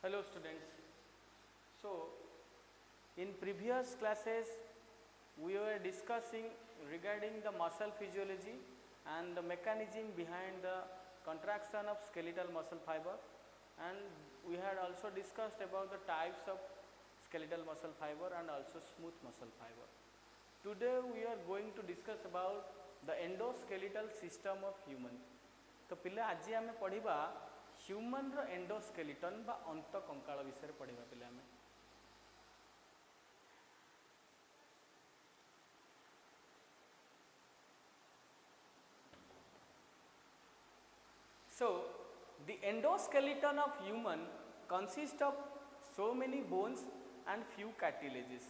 Hello students. So in previous classes we were discussing regarding the muscle physiology and the mechanism behind the contraction of skeletal muscle fiber, and we had also discussed about the types of skeletal muscle fiber and also smooth muscle fiber. Today we are going to discuss about the endoskeletal system of human. तो पिले आज आम पढ़ा human रो endoskeleton बा अंत कंकाल विषय पढ़ा पिले आम. So the endoskeleton of human consists of so many bones and few cartilages.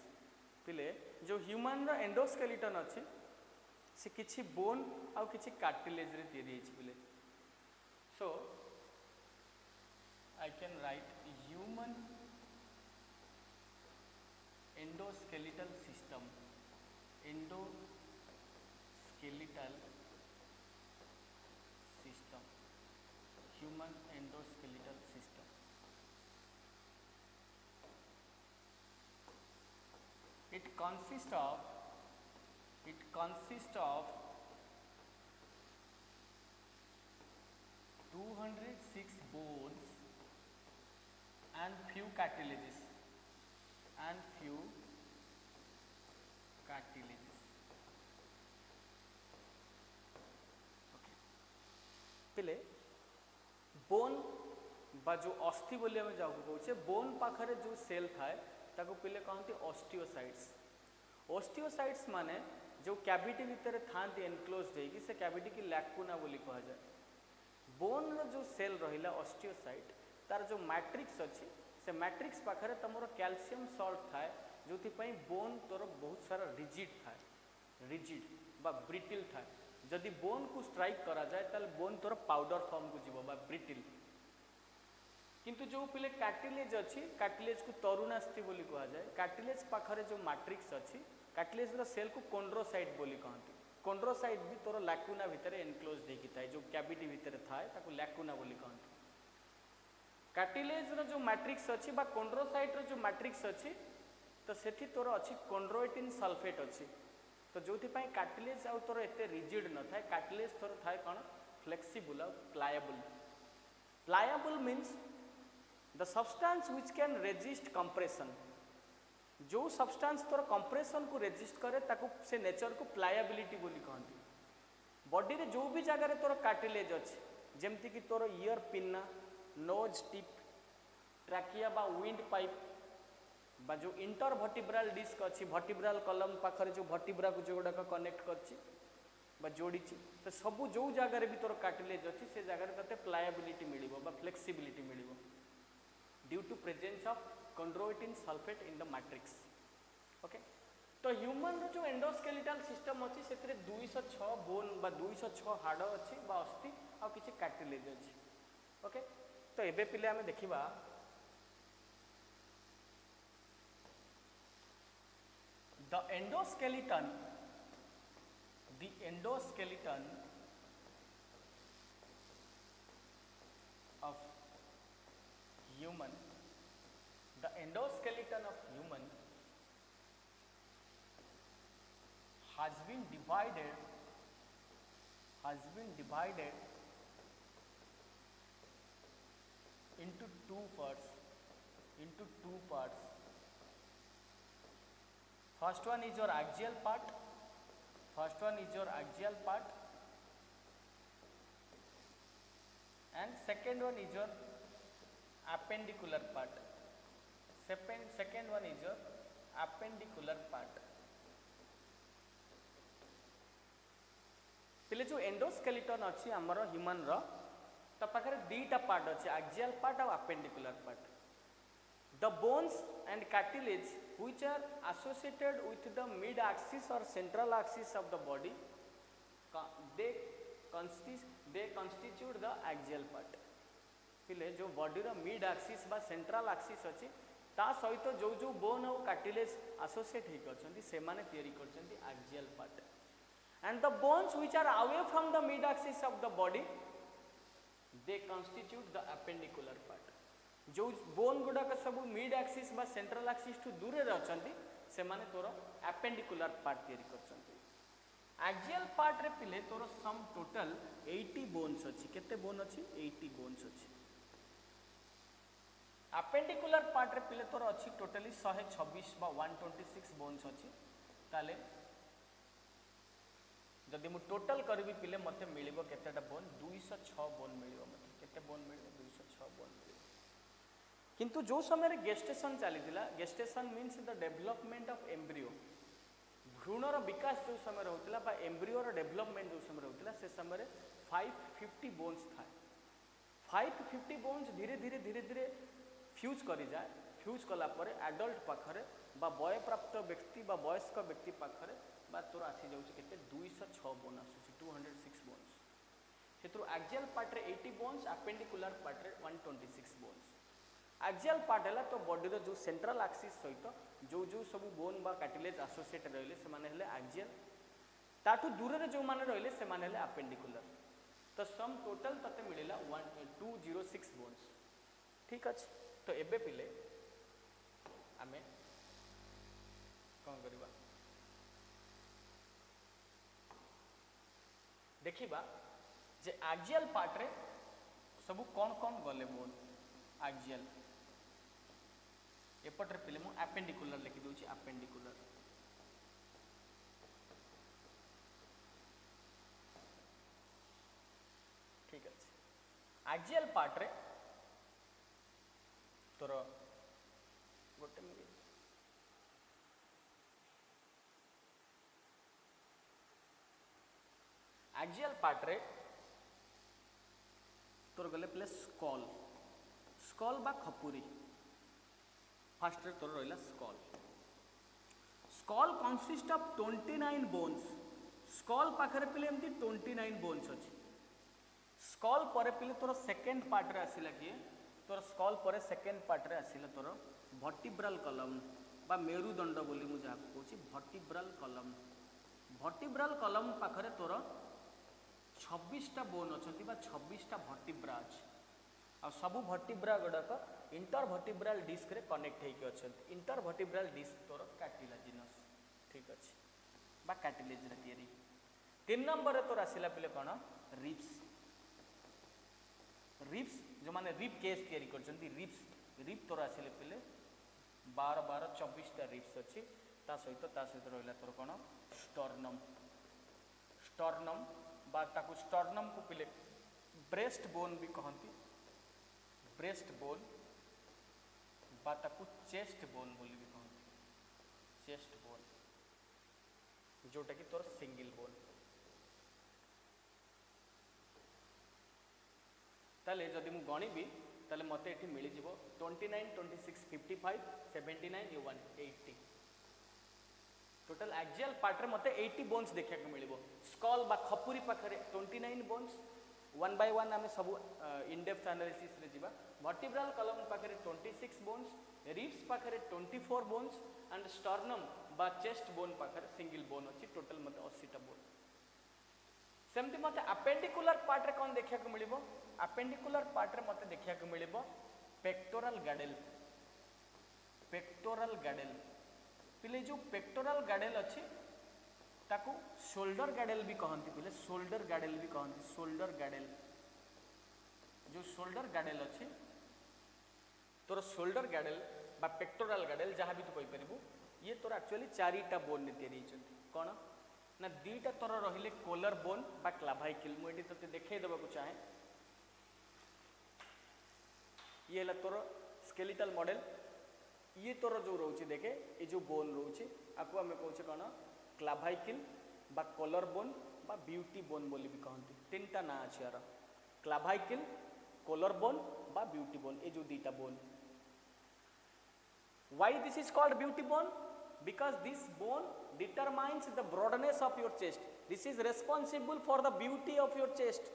पिले जो ह्यूमन रो एंडोस्केलेटन अच्छी से किछि बोन आउ किछि कार्टिलेज रे तैयारी होछि पिले. So I can write human endoskeletal system. Endoskeletal system. Human endoskeletal system. It consists of 206 bones and few cartilages. Okay. पिले बोन बा जो अस्थि बोली आम जाऊ कहे बोन पाखरे जो सेल थाए ताको पिले कहते ऑस्टियोसाइट्स. ऑस्टियोसाइट्स माने जो कैविटी भितर थांती एनक्लोज्ड होगी से कैविटी की लैकुना बोली कहा जाए. बोन रो जो सेल रहिला ऑस्टियोसाइट तार जो मैट्रिक्स अच्छी से मैट्रिक्स पाखरे तुम कैल्शियम सॉल्ट थाए जो बोन तोर बहुत सारा रिजिड बा ब्रिटिल थाए. जदि बोन को स्ट्राइक करा जाए ताल बोन तोर पाउडर फॉर्म को जीव बा ब्रिटिल. किंतु जो पिले कार्टिलेज अच्छी कार्टिलेज को तरुणास्थि बोली कहा जाए. कार्टिलेज पाखरे जो मैट्रिक्स अच्छी कार्टिलेज रो सेल को कोंड्रोसाइट बोली कहते. कोंड्रोसाइट भी तोर लैकुना भितर एनक्लोज्ड होगी थाए जो कैविटी भितर थाए ताको लैकुना बोली कहते. कार्टिलेज रो जो मैट्रिक्स अच्छी बा कोंड्रोसाइट रो जो मैट्रिक्स अच्छी तो सेठी तोर अच्छी कोंड्रोइटिन सल्फेट अच्छी. तो जो कार्टिलेज आउ तोर एते रिजिड न थाए. कार्टिलेज तोर थाए कौन फ्लेक्सिबल और pliable. Pliable means the substance which can resist compression. जो सब्सटेंस तोर कंप्रेशन को रेजिस्ट करे ताको से नेचर को प्लायबिलिटी बोली कहती. बॉडी रे जो भी जगह रे तोर कार्टिलेज अच्छी जेमती कि तोर ear pinna knows tip trachea बा विंड पाइप बा जो इंटर वर्टिब्रल डिस्क अच्छी वर्टिब्रल कलम पाखरे जो वर्टिब्रा को जो गुड़ाक कनेक्ट करछि बा जोड़ी तो सबू जो जगह रे भी तोर कार्टिलेज अच्छी से जगह रे तते प्लायबिलिटी मिलिबो बा फ्लेक्सिबिलिटी मिलिबो due to presence of chondroitin sulphate in the matrix. Okay. तो ह्यूमन रो जो एंडोस्केलेटल सिस्टम अच्छी से 206 बोन बा 206 हाड़ अच्छी बा अस्थि आ किछि कार्टिलेज अच्छी. ओके. तो एबे पिले आमे देखिबा the endoskeleton of human has been divided into two parts. First one is your axial part and second one is your appendicular part. पिले जो एंडोस्केलेटन अच्छी आमर ह्यूमन रो तो पाखरे दीटा पार्ट अच्छे एक्सियल पार्ट और appendicular part. The bones and cartilage which are associated with the mid axis or central axis of the body they constitute the axial part. पिले जो बॉडी रो मिड एक्सिस बा central axis अच्छी ता सहित जो जो bone और कार्टिलेज एसोसिएट होकर अछंती से माने तयारी करछंती axial part. and the bones which are away from the mid axis of the body, they constitute the appendicular part. जो बोन गुड़ाक सब मिड एक्सिस बा सेंट्रल एक्सिस ठू दूर अच्छा से माने तोर एपेंडिकुलर पार्ट तैयारी करछंती। एक्सियल पार्ट रे पिले तोर सम टोटल 80 बोन्स अछि। केते बोन अछि? 80 बोन्स अछि। एपेंडिकुलर पार्ट रे पिले तोर अछि टोटली 126 बा 126 बोन्स अछि। ताले जदि मु टोटल करबी पिले मते मिलिबो केतेटा बोन? 206 बोन मिलिबो मते। केते बोन मिलिबो? 206 बोन मिलिबो। किंतु जो समय गेस्टेशन चलीथिला, gestation means the development of embryo, भ्रूणर विकास जो समय होता बा एम्ब्रियोर डेवलपमेंट जो समय होता से समय 550 बोन्स था। 550 बोन्स धीरे धीरे धीरे धीरे फ्यूज करी जाए। फ्यूज कला परे एडल्ट पाखरे बा बय प्राप्त व्यक्ति बा वयस्क व्यक्ति पाखरे बा तोर आसी जाउछि केते 206 बोन आसुछि 206 बोन्स। हेतु एक्सियल पार्ट रे 80 बोन्स, एपेंडिकुलर पार्ट रे 126 बोन्स। एक्सियल पार्ट है तो बॉडी जो सेंट्रल एक्सिस सहित जो जो सब बोन बा कार्टिलेज एसोसिएट रहिले से माने हेले एक्सियल, ताठू दूर रे जो माने रहिले से माने हेले एपेंडिकुलर। तो सम टोटल तते मिलिला 206 बोन्स। ठीक अछि। तो एबे पिले आमे कोन करबा देखिबा जे एक्सियल पार्ट रे सब कौन कौन गले बोन। एक्सियल एपटे पिले मु एपेंडिकुलर लिखि दूची। एपेंडिकुलर ठीक अछि। एक्सियल पार्ट रे तोर गोटे मिनिट एक्सियल पार्ट रे तोर गले प्ले स्कल, स्कल बा खपुरी। फास्ट रे तोर रहिला skull. Skull consist of 29 bones. Skull पाखरे पिले एमती 29 बोन्स अछि। स्कल परे पिले तोर सेकेंड पार्ट रे आसिला किए? तोर स्कल परे सेकेंड पार्ट रे आसिला तोर वर्टिब्रल कलम बा मेरुदंड बोली मु जा कहूची वर्टिब्रल कलम। वर्टिब्रल कलम पाखरे तोर 26 टा बोन अछंती बा 26 टा वर्टिब्रा अछि। आ सब वर्टिब्रा गुड़ाक इंटर वर्टिब्रल डिस्क रे कनेक्ट होइके अछंती। इंटर वर्टिब्रल डिस्क तोर कार्टिलाजिनस। ठीक अछि बा कार्टिलेज रे तयारी। 3 नंबर रे तोर आसिला पिले कोन? रिब्स। रिब्स जो माने रिब केस तयारी करछंती रिब्स। रिब तोर आसिले पिले 12 12 24 टा रिब्स अछि। ता सहित रहिला तोर कोन? स्टर्नम। स्टर्नम बा ताकू स्टर्नम को पिले ब्रेस्ट बोन भी कहंती। ब्रेस्ट बोन बा ताकू चेस्ट बोन बोली भी कहंती। चेस्ट बोन जोटा कि तोर सिंगल बोन। ताले जदि मु गणिबी ताले मते एठी मिली जिवो 29 26 55 79 180। टोटल एक्सियल पार्ट रे मते 80 बोन्स देखा को मिलिबो। स्कल बा खपुरी पाखरे 29 बोन्स। वन बाय वन आमे सब इन डेप्थ एनालिसिस रे जिबा। वर्टिब्रल कलम पाखरे 26 बोन्स, रिब्स पाखरे 24 बोन्स एंड स्टर्नम बा चेस्ट बोन पाखरे सिंगल बोन अछि। टोटल मते 80 टा बोन। सेमती मते एपेंडिकुलर पार्ट रे कोन देखा को मिलिबो? एपेंडिकुलर पार्ट रे मते देखा को मिलिबो पेक्टोरल गैडल। पेक्टोरल गैडल पिले जो पेक्टोरल गैडल अछि ताकू शोल्डर गैडल भी कहंती। पिले शोल्डर गैडल भी कहंती। शोल्डर गैडल जो शोल्डर गैडल अछि तोर शोल्डर गैडल बा पेक्टोरल गैडल जहाँ भी तू कहि परिबू ये तोर एक्चुअली 4टा बोन ने तयारी होचंती। कोन ना 2टा तोर रहिले कोलर बोन बा क्लावाइकल। मु एटी तते देखाई देबा को चाहे। ये हला तोर स्केलेटल मॉडल। ये तोर जो रोचे देखे ये जो बोन रोचे आपको हमें कहूचे कौन? क्लावाइकल बा कलर बोन बा ब्यूटी बोन बोली भी कहंती। 3टा ना अछि यार क्लावाइकल, कलर बोन बा ब्यूटी बोन। ये जो 2टा bone. Why this is called beauty bone? Because this bone determines the broadness of your chest. This is responsible for the beauty of your chest.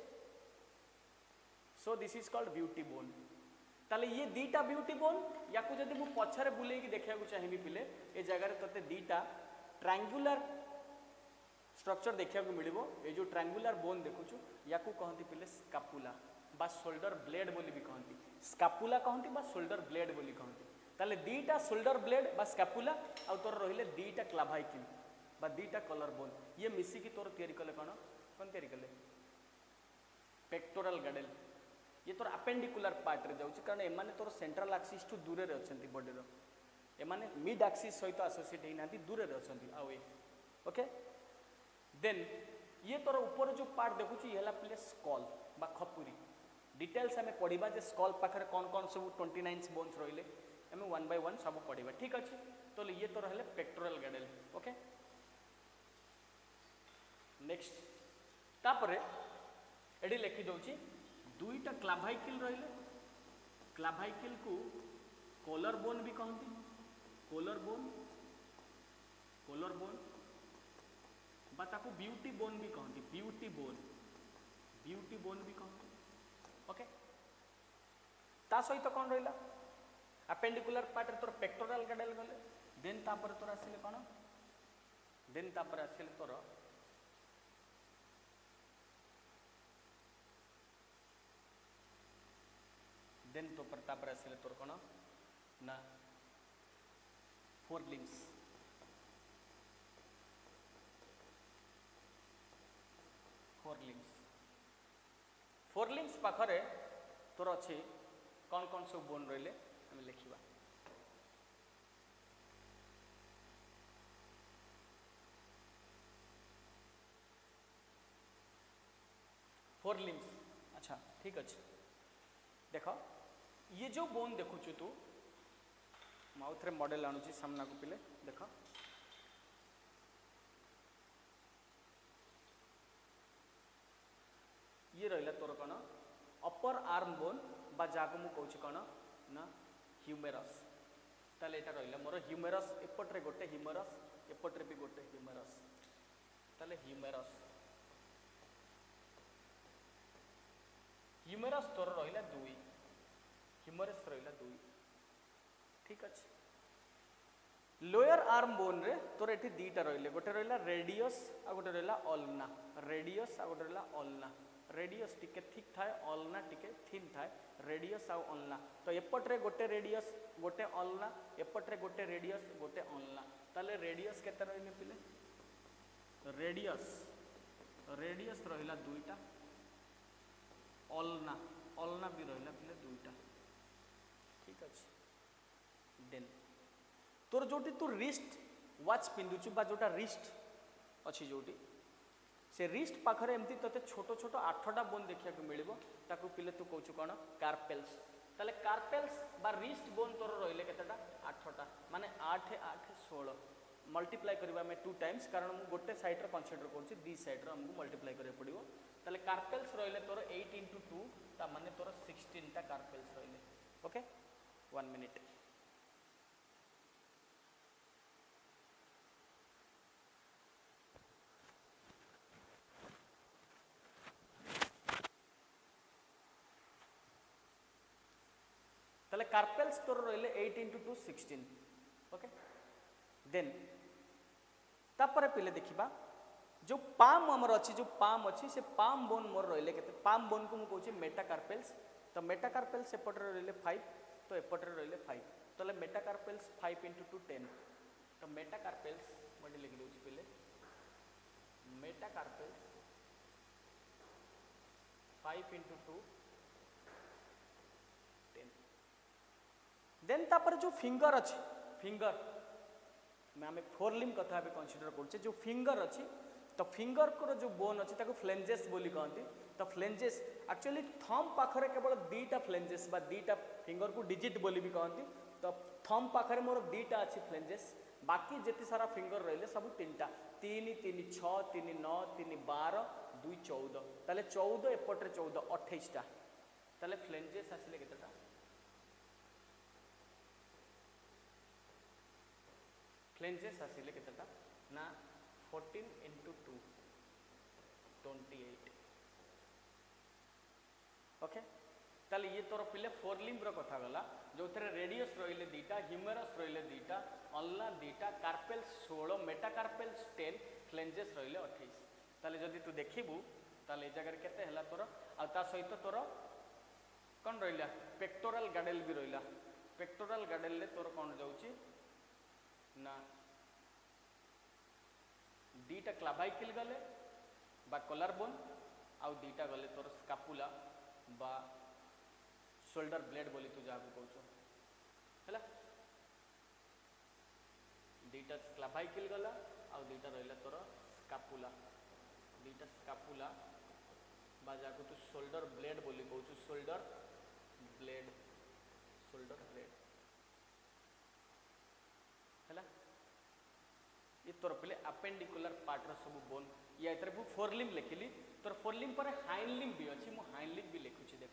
So this is called beauty bone. ताले ये 2टा beauty bone या को जदि मु पछरे बुले की देखा को चाहिबी पिले ए जगह रे तते 2टा ट्रायंगुलर स्ट्रक्चर देखा को मिलिबो। ए जो ट्रायंगुलर बोन देखुछु या को कहंती पिले स्कापुला बा शोल्डर ब्लेड बोली भी कहंती। स्कापुला कहती बा शोल्डर ब्लेड बोली कहती ताले दीटा शोल्डर ब्लेड बा स्कापुला आ तोर रहिले दीटा क्लाभाइकिल बा दीटा कलर बोन ये मिसिकी तोर तैयारी कले कौन कौन तैयारी कले पेक्टोरल गैडल ये तोर अपेंडिकुलर पार्ट रे जाउची कारण एमाने तोर सेंट्रल एक्सिस टू दूर रे अछंती बॉडी रो एमाने मिड एक्सिस सहित एसोसिएट हे नांती दूर रे अछंती आ ए ओके देन ये तोर ऊपर जो पार्ट देखुची येला प्ले स्कल बा खपुरी डिटेल्स हमें पढ़िबा जे स्कल पाखरे कौन कौन सब 29 बोन्स रहिले हमें वन बाय वन सब पढ़िबा ठीक अछि तो ये तो रहले पेक्टोरल गैडल ओके नेक्स्ट तापरे एडी लिखि दउची दुईटा क्लाभाइकिल रहिले क्लाभाइकिल को कॉलर बोन भी कहती कॉलर बोन बा ताको ब्यूटी बोन भी कहती ब्यूटी बोन भी कहती ओके ता सहित तो कौन रहिला अपेंडिकुलर पार्ट तोर पेक्टोरल गैडल गले देन तापर तोर आसिले कौन देन तापर आसिले तोर देन तो पर तापर आसिले तोर कौन ना फोर लिम्स पाखरे तोर अच्छी कौन कौन सब बोन रहिले हमें लिखिबा फोर लिम्स अच्छा ठीक अच्छे देख ये जो बोन देखुचु तू माउथ रे मॉडल आणुची सामना को पिले देख ये रहिला तोर कौन अपर आर्म बोन बा जाको मु कहूँ कौन ना ह्यूमेरस ताले एटा रहिला मोर ह्यूमेरस एपट्रे गोटे ह्यूमेरस एपट्रे भी गोटे ह्यूमेरस ताले ह्यूमेरस तोर रहिला दुई ह्यूमेरस रहिला दुई ठीक अच्छे लोअर आर्म बोन रे तोर एठी दीटा रहिले गोटे रहिला रेडियस आ गोटे रहिला अल्ना रेडियस आ गोटे रहिला अल्ना रेडियस टिके थिक थाए अल्ना टिके थिन थाए रेडियस आ अल्ना तो एपट्रे गोटे रेडियस गोटे अल्ना एपट्रे गोटे रेडियस गोटे अल्ना ताले रेडियस केते रहिले पिले रेडियस रहिला दुईटा अल्ना भी रहिला पिले दुईटा ठीक अच्छे देन तोर जोटी तू रिस्ट वाच पिंधुचु बा जोटा रिस्ट अच्छी जोटी से रिस्ट पाखरे एमती तते छोट छोट 8टा बोन देखिया को मिलिबो ताकू पिले तू कहूचु कोन कार्पेल्स ताले कार्पेल्स बा रिस्ट बोन तोर रहिले केतेटा 8टा माने 8 8 16 मल्टीप्लाई करबा में 2 टाइम्स कारण मु गोटे साइड रे कंसीडर करछि दी साइड रे हमकु मल्टीप्लाई करे पड़िबो ताले कार्पेल्स रहिले तोर 8 * 2 ता माने तोर 16 टा कार्पेल्स रहिले ओके 1 मिनिट ताले कार्पेल्स तोर रहिले 8 * 2 16 ओके देन तापरे पिले देखिबा जो पाम हमर अछि जो पाम अछि से पाम बोन मोर रहिले केते पाम बोन को मु कहूची मेटाकार्पेल्स तो मेटाकार्पेल्स एपटर रहिले 5 तो एपटर रहिले 5 तले मेटाकार्पेल्स 5 * 2 10 तो मेटाकार्पेल्स मडे लिखि दोची पिले मेटाकार्पेल्स 5 * 2 10 देन तापर जो फिंगर अछि फिंगर मैं आम फोर लिम कथा भी कंसीडर करछे जो फिंगर अच्छी तो फिंगर को जो बोन अच्छी ताको फ्लेंजेस बोली कहती तो फ्लेंजेस एक्चुअली थम पाखरे केवल दीटा फ्लेंजेस बा दीटा फिंगर को डिजिट बोली भी कहती तो थम पाखरे मोर दीटा अच्छी फ्लेंजेस बाकी जिते सारा फिंगर रहिले सब 3टा 3 3 6 3 9 3 12 2 14 ताले 14 एपट्रे 14 28टा ताले फ्लेंजेस आसिले केतेटा फ्लेंजेस आसिले केतेटा ना 14 * 2 28 ओके ताले ये तोर पिले फोर लिम्ब रो कथा गला जो थरे रेडियस रहिले दीटा ह्यूमेरस रहिले दीटा अल्ना दीटा कार्पेल्स 16 मेटाकार्पेल्स 10 फ्लेंजेस रहिले 28 ताले जदी तू देखिबू ताले ए जगह केते हला तोर आ ता सहित तोर कौन रहा पेक्टोराल गाडेल भी रहा पेक्टोराल गाडेल तोर कौन जाऊँगी ना दीटा क्लाभाइकिल गले बा कॉलर बोन आउ दीटा गले तोर स्कापुला बा शोल्डर ब्लेड बोली तू जहाँ कहूँ है दीटा क्लाभाइकिल गला आउ दीटा रहा तोर स्कापुला दीटा स्कापुला बा जहाँ तू शोल्डर ब्लेड बोली कहूँ शोल्डर ब्लेड है ये तोर पे अपेंडिकुलर पार्टर सब बोन या इतर भी फोरलिम लिखिली तोर फोरलिम पर हाइनलिम भी अच्छी मु हाइनलिम भी लिखुची देख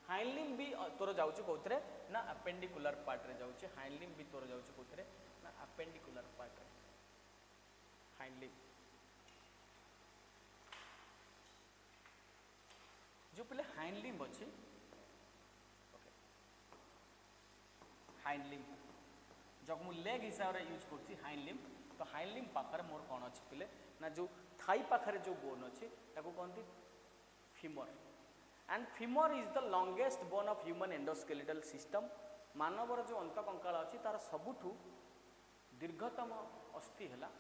हाइनलिम भी तोर जाऊँ कौन ना अपेंडिकुलर पार्ट जाऊँ हाइनलिम भी तोर जाऊँ कौन ना अपेंडिकुलर पार्ट हाइनलिम जो पे हाइनलिम अच्छी हाइनलिम जब मुझे लेग हिसाब से यूज कर हाइनलिम तो हाइनलिम पाखरे मोर कौन अच्छी पिले ना जो थाई पाखरे जो बोन अच्छी कहते femur and femur is the longest bone of human endoskeletal system मानवर जो अंत कंकाल अच्छी तार सबुठू दीर्घतम अस्थि है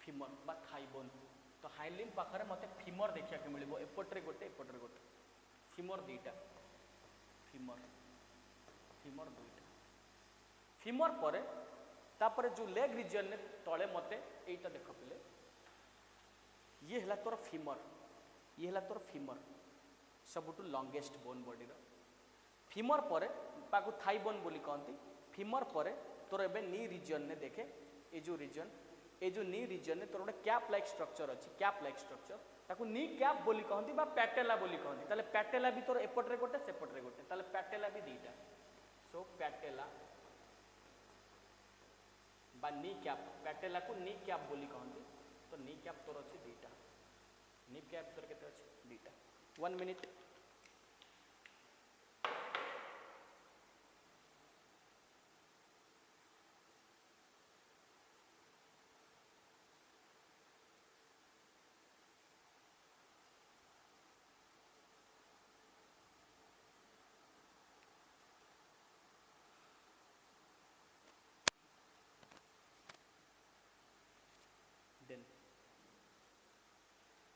फीमर बा थाई बोन तो हाइनलिम पाखरे मत फीमर देखा मिले एपटे गोटे फीमर दुईटा फीमर दुईटा फीमर पर तापर जो लेग रिजन ने तले मते एटा देख पिले ये हला तोर फीमर सबुठू लॉन्गेस्ट बोन बॉडी रो फीमर पर ताकू थाई बोन बोली कहती फीमर पर तोर एबे नी रिजन ने देखे ए जो नी रिजन ने तोर गोटे कैप लाइक स्ट्रक्चर अच्छी कैप लाइक स्ट्रक्चर ताकू नी कैप बोली कहती बा पैटेला बोली कहती ताले पैटेला भी तोर एपटे गोटे सेपटे गोटे ताले पैटेला भी दीटा सो पैटेला बा नी कैप पैटेला को नी कैप बोली कहती तो नी कैप तोर अच्छी दीटा नी कैप तोर केते अच्छी दीटा 1 मिनिट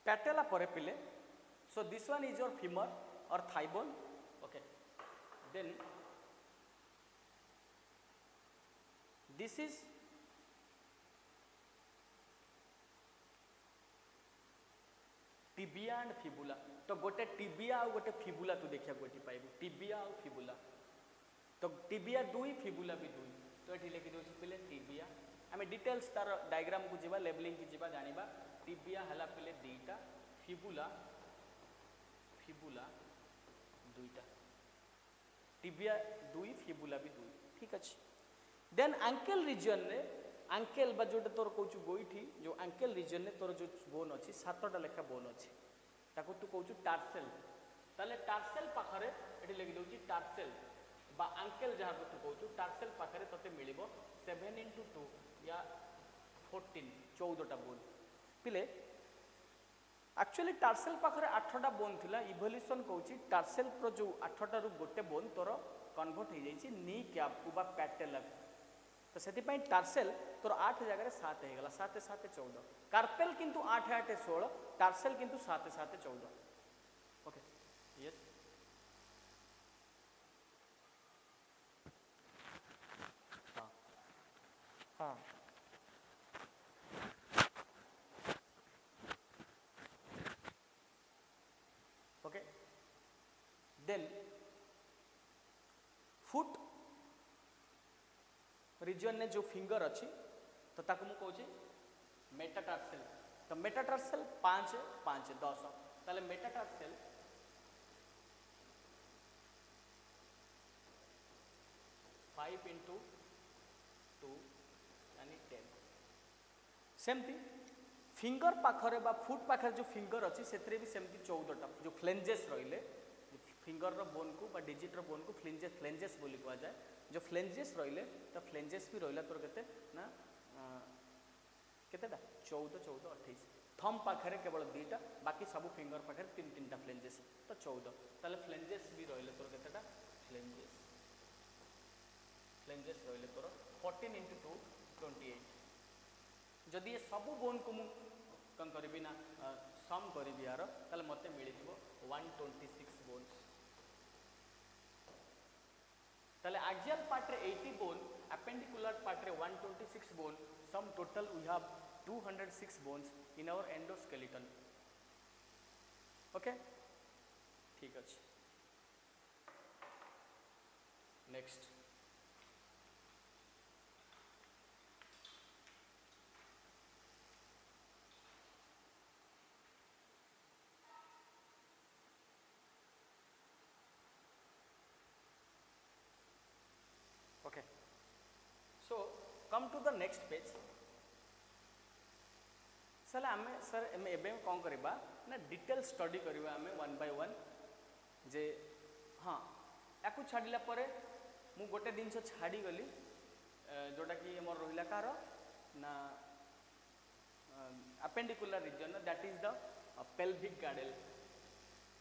पैटेला पर पिले so this one is your femur or thigh bone okay then this is tibia and fibula तो गोटे टिबिया और गोटे फिबुला तू देखिया गोटी पाइबू टिबिया और फिबुला तो टिबिया दुई फिबुला भी दुई तो ये लिखि दो पिले टिबिया आम डिटेल्स तार डायग्राम को जीवा लेबलिंग की जीवा जानिबा टिबिया हला पिले दीटा फिबुला दुईटा टिबिया दुई फिबुला भी दुई ठीक अच्छे देन एंकल रीजन ने एंकल बा जोटे तोर कहूँ गोईठी जो एंकल रीजन ने तोर जो बोन अच्छी 7टा लेखा बोन अच्छी ताको तू कहूँ टार्सेल ताले टार्सेल पाखरे एठी लिखि दउची टार्सेल बा एंकल जहाँ को तू कहूँ टार्सेल पाखरे तते मिलिबो 7 into 2 या 14 बोन पिले एक्चुअली टार्सेल पाखरे 8टा बोन थिला इवोल्यूशन कहूँ टार्सेल प्रो जो 8टा रु गोटे बोन तोर कन्वर्ट हो जाइए नी कैप को बा पैटेला तो से टार्सेल तोर 8 जगह 7 हो गला 7 7 14 कार्पेल किंतु 8 8 16 टार्सेल किंतु 7 7 14 ओके यस हाँ हाँ ओके देन फुट रीजन ने जो फिंगर अच्छी तो ताको मु कहूँ मेटाटार्सेल तो मेटाटार्सेल 5 5 10 ताले मेटाटार्सेल 5 into 2 यानी 10 सेमती फिंगर पाखरे बा फुट पाखरे जो फिंगर अच्छी से भी सेमती 14टा जो फ्लेंजेस रहिले फिंगर रो बोन को बा डिजिट रो बोन को फ्लेंजेस बोली कहा जाए जो फ्लेंजेस रहिले तो फ्लेंजेस भी रहिला तोर केते ना केतेटा 14 14 28 थम पाखे केवल दुईटा बाकी सब फिंगर पाखे तीन तीन टा फ्लेंजेस तो 14 ताले फ्लेंजेस भी रहिले तोर केतेटा फ्लेंजेस फ्लेंजेस रहिले तोर 14 × 2 28 जदि ये सब बोन को मु कौन करी ना सम करी यार ताले मते मिली 126 बोन्स ताले एक्सियल पार्ट रे 80 बोन अपेंडिकुलर पार्ट रे 126 bone sum total we have 206 bones in our endoskeleton okay ठीक अच्छे next okay so come to the next page sir आम सर एवं कौन करवा ना डिटेल स्टडी करवा आम 1 by 1 जे हाँ या छाड़ा पर मु गोटे जिन छाड़ी गली जोटा कि मोर रहा कार ना appendicular region that is the pelvic girdle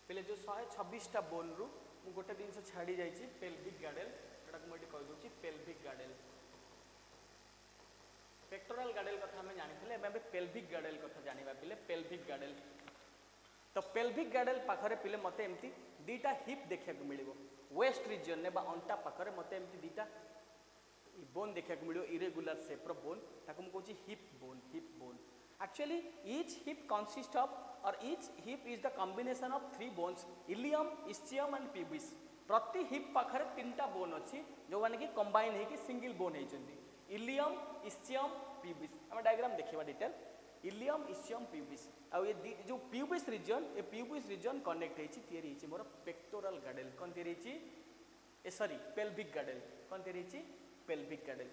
पहले जो 126टा बोन रु मु गोटे जिन छाड़ी जाइए पेल्विक गार्डल जोटा मुझे कहीदे पेल्विक गार्डल पेक्टोरल गार्डल कथा हमें जानी एवं पेल्विक गार्डल कथा जानिबा पिले पेल्विक गार्डल तो पेल्विक गार्डल पाखरे पिले मते एमती दीटा हिप देखा मिलिबो वेस्ट रीजन ने बा अंटा पाखरे मते एमती दीटा बोन देखा मिलिबो इरेगुलर शेप रो बोन ताको हम कहूची hip bone actually each hip consist of और each hip is the combination of 3 bones ilium ischium and pubis प्रति हिप पाखरे 3टा बोन अछि जो माने कि कंबाइन हे कि सिंगल बोन हे जंदी इलियम इस्चियम प्यूबिस हम डायग्राम देखिबा डिटेल इलियम इस्चियम प्यूबिस आ ये जो प्यूबिस रीजन कनेक्ट हेछि तयारी हेछि मोर पेक्टोरल गार्डल कोन तयारी हेछि ए सॉरी पेल्विक गार्डल कोन तयारी हेछि पेल्विक गार्डल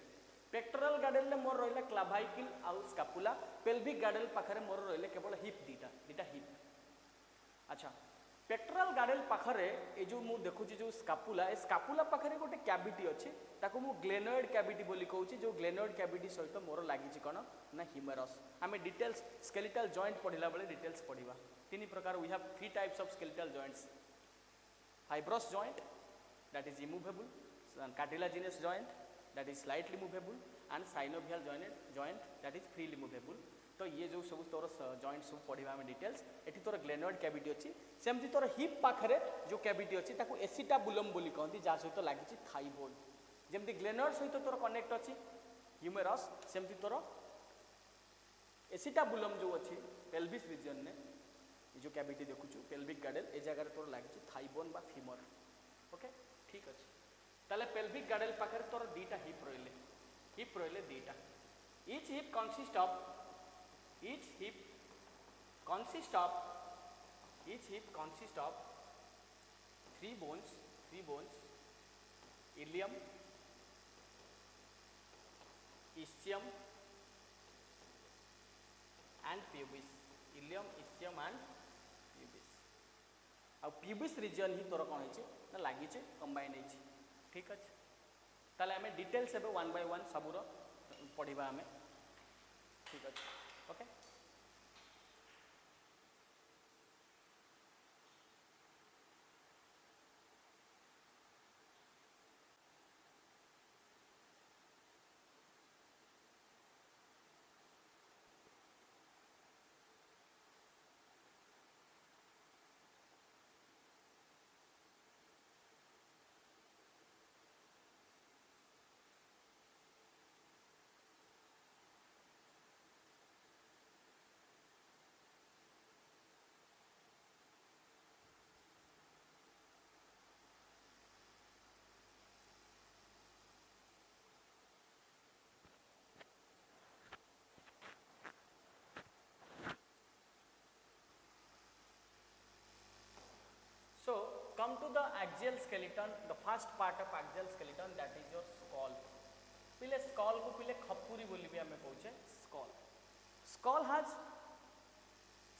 पेक्टोरल गार्डल ले मोर रहला क्लावाइकल आ स्कापुला पेल्विक गार्डल पाखरे मोर रहले केवल हिप दीटा हिप अच्छा पेक्टोरल गार्डल पाखरे ए जो मु देखुची जो स्कापुला पाखरे गोटे कैविटी अछि ताको मु ग्लेनोइड कैविटी बोली कहूची जो ग्लेनोइड कैविटी सहित मोर लागिची कोन ना ह्यूमेरस आमे डिटेल्स स्केलेटल जॉइंट पढ़िला बेले डिटेल्स पढ़िबा तीन प्रकार we have 3 types of skeletal joints fibrous joint that is immovable cartilaginous joint that is slightly movable and synovial joint that is freely movable तो ये जो सब तोर जॉइंट सब पढ़िबा हम डिटेल्स एठी तोर ग्लेनोइड कैविटी अछि सेमती तोर हिप पाखरे जो कैविटी अछि ताको एसिटाबुलम बोली कहंती जा सहित लागिछि थाई बोन जेमती ग्लेनोइड सहित तोर कनेक्ट अछि ह्यूमेरस सेमती तोर एसिटाबुलम जो अछि पेल्विस रीजन ने जो कैविटी देखुछु पेल्विक गार्डल ए जगह तोर लागिछि थाई बोन बा फीमर ओके ठीक अछि ताले पेल्विक गार्डल पाखरे तोर दीटा हिप रोइले दीटा each hip consist of each hip consists of 3 bones ilium ischium and pubis आ pubis region ही तोर कौन है ना लगी कंबाइन है ठीक अच्छे ताले आम डिटेल्स 1 by 1 सबूर पढ़ा आम ठीक अच्छे okay So come to the axial skeleton, the first part of axial skeleton, that is your skull. पहले skull को पहले खपुरी बोली भी हमें कहूचे skull.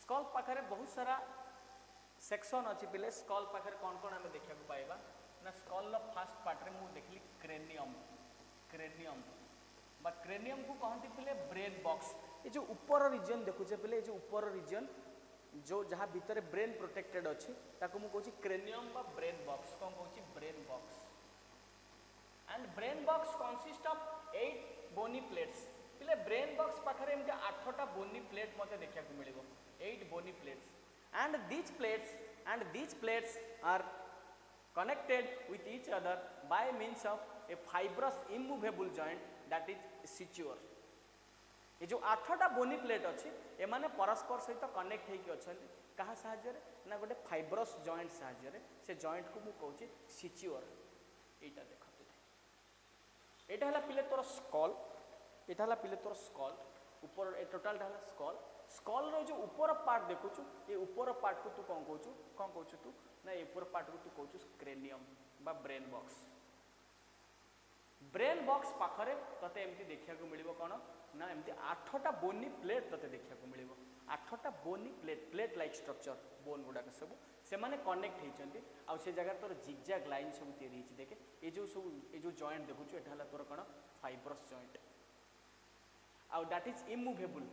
skull पाखरे बहुत सारा सेक्शन अच्छी पहले skull पाखरे कौन कौन हमें देखा पाइबा ना skull लो फर्स्ट पार्ट रे मु देखली cranium बा cranium को कहती पहले brain box ये जो ऊपर रीजन देखुचे पिले, ये जो ऊपर रीजन जो जहाँ भितर ब्रेन प्रोटेक्टेड अच्छी ताको मु कहूँ क्रेनियम बा ब्रेन बॉक्स, कौन कहूँ brain box. And brain box consist of 8 bony plates. पिले ब्रेन बॉक्स पाखरे एमते 8टा बोनी प्लेट मते देखा मिलिबो, 8 bony plates. And these plates are connected with each other by means of a fibrous immovable joint that is suture। ये जो 8टा bony plate अच्छी ए माने परस्पर सहित कनेक्ट होइके अछंती कहा साहाय्य ना गोटे फाइब्रस जॉइंट साहाय्य से जॉइंट को मु कहूँ सिच्योर। एटा देखते एटा हला पिले तोर स्कल, एटा हला पिले तोर स्कल ऊपर ए टोटल हला स्कल। स्कल रो जो ऊपर पार्ट देखुछु ये ऊपर पार्ट को तू कौन कहूँ तू ना ये ऊपर पार्ट को तू कहूँ क्रेनियम बा ब्रेन बॉक्स। ब्रेन बॉक्स पाखरे तते एमती देखिया को मिलिबो कोन ना एमती 8टा बोनी प्लेट तते देखिया को मिलिबो। 8टा bony plate like structure bone गुडा के सब से माने कनेक्ट हेचंती आ से जगह तोर जिगजैग लाइन सब तैयारी हिच देखे ए जो सब ए जो जॉइंट देखुछु एटा हला तोर कोन फाइब्रस जॉइंट आ दैट इज इमूवेबल।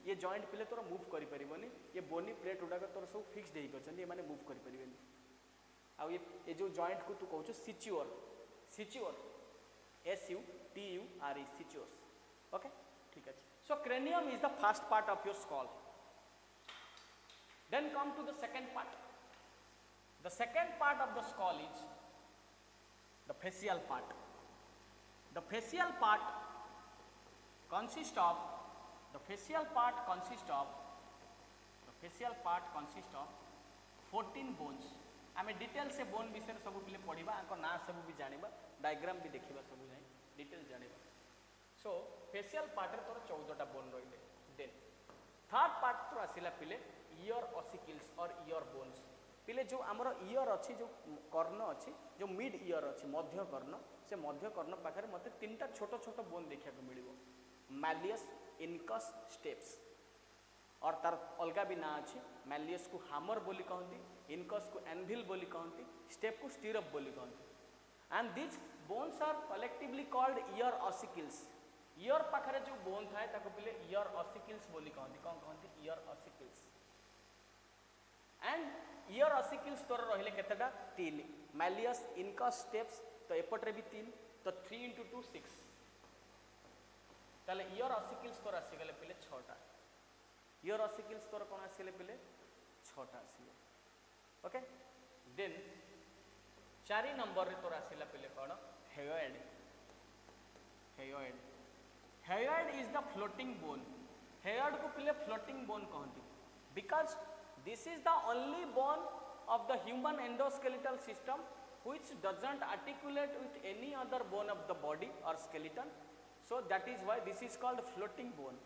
ये जॉइंट पिले तोर मूव करि परिबोनी, ये बोनी प्लेट गुडा के तोर सब फिक्स्ड हेइ गछंती ए माने मूव करि परिबेनी। आ ये जो जॉइंट को तू कहू सिच्योर, सिच्योर SUTURE situous। ओके ठीक है। सो cranium is the first part of your skull। Then come to the second part। The second part of the skull is the facial part। The facial part consists of 14 bones। आम detail से bone विषय सब पिले पढ़ा ना सब भी जाना डायग्राम भी देखा सब जाए डिटेल जाना। सो फेसियल पार्ट तोर 14टा बोन रही। देन थर्ड पार्ट तो आसला पिले ईयर ऑसिकल्स और ईयर बोन्स। पिले जो आमर ईयर अच्छी जो कर्ण अच्छी जो मिड ईयर अच्छी मध्य कर्ण से मध्य कर्ण पाखे मत 3टा छोट छोट बोन देखा मिल मैलियस इनकस स्टेप्स और तार अलगा भी ना अच्छी। मैलियस को हामर बोली कहती, इनकस को एनविल बोली कहती, स्टेप को स्टीरअप बोली कहती। And this bones are collectively called ear ossicles. Ear पाखरे जो बोन थाए ताको पिले ईयर ऑसिकल्स बोली कहती। कौन कहती ear ossicles. And ear ossicles तोर रहिले केतेटा 3 मैलियस इनकस स्टेप्स तो एपट्रे भी 3 तो 3 × 2 6 ताले ईयर ऑसिकल्स तोर आसी गले पिले 6टा। ईयर ऑसिकल्स तोर कौन आसिले पिले 6टा आसिले। ओके देन 4 नंबर रे तोर आसिला पिले कौन heard. Heard heard is the floating bone. Heard को पिले फ्लोटिंग बोन कहती because this is the only bone of the human endoskeletal system which doesn't articulate with any other bone of the body or skeleton, so that is why this is called floating bone।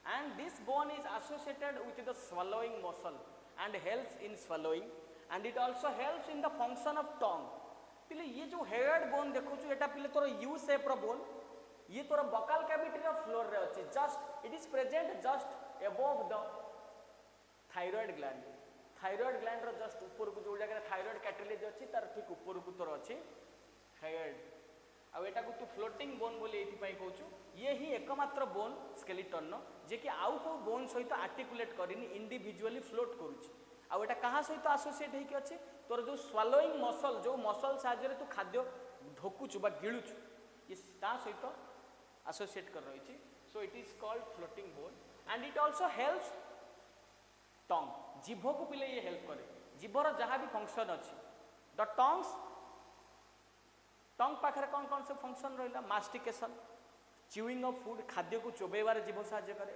and this bone is associated with the swallowing muscle and helps in swallowing, and it also helps in the function of tongue। पिले ये जो heard bone देखो एटा पिले तोर U shape रो bone ये तोर बकाल cavity रो floor रे अछि just it is present just above the thyroid gland. Thyroid gland रो जस्ट ऊपर को जो जगह थायराइड कैटलेज अछि तार ठीक ऊपर को तोर अछि हेयर्ड। आ एटा को तू फ्लोटिंग बोन बोली एथि पई कहूछु ये ही एकमात्र बोन स्केलेटन न जे कि आउ को बोन सहित आर्टिकुलेट करिनी इंडिविजुअली फ्लोट करूछि। आ एटा कहा सहित एसोसिएट हेकि अछि तोर जो स्वालोइंग मसल जो मसल साहाय्य तू खाद्य ढोकुछु बा गिळुछु ये ता सहित एसोसिएट कर रही छी। So it is called floating bone and it also helps tongue. जीभ को पिले ये हेल्प करे जीभर जहाँ भी फंक्शन अच्छी द टंग्स टंग पाखे कौन कौन से फंक्शन रहा मास्टिकेशन च्यूइंग ऑफ फूड खाद्य को चोबेबार जीभ साहाय्य करे।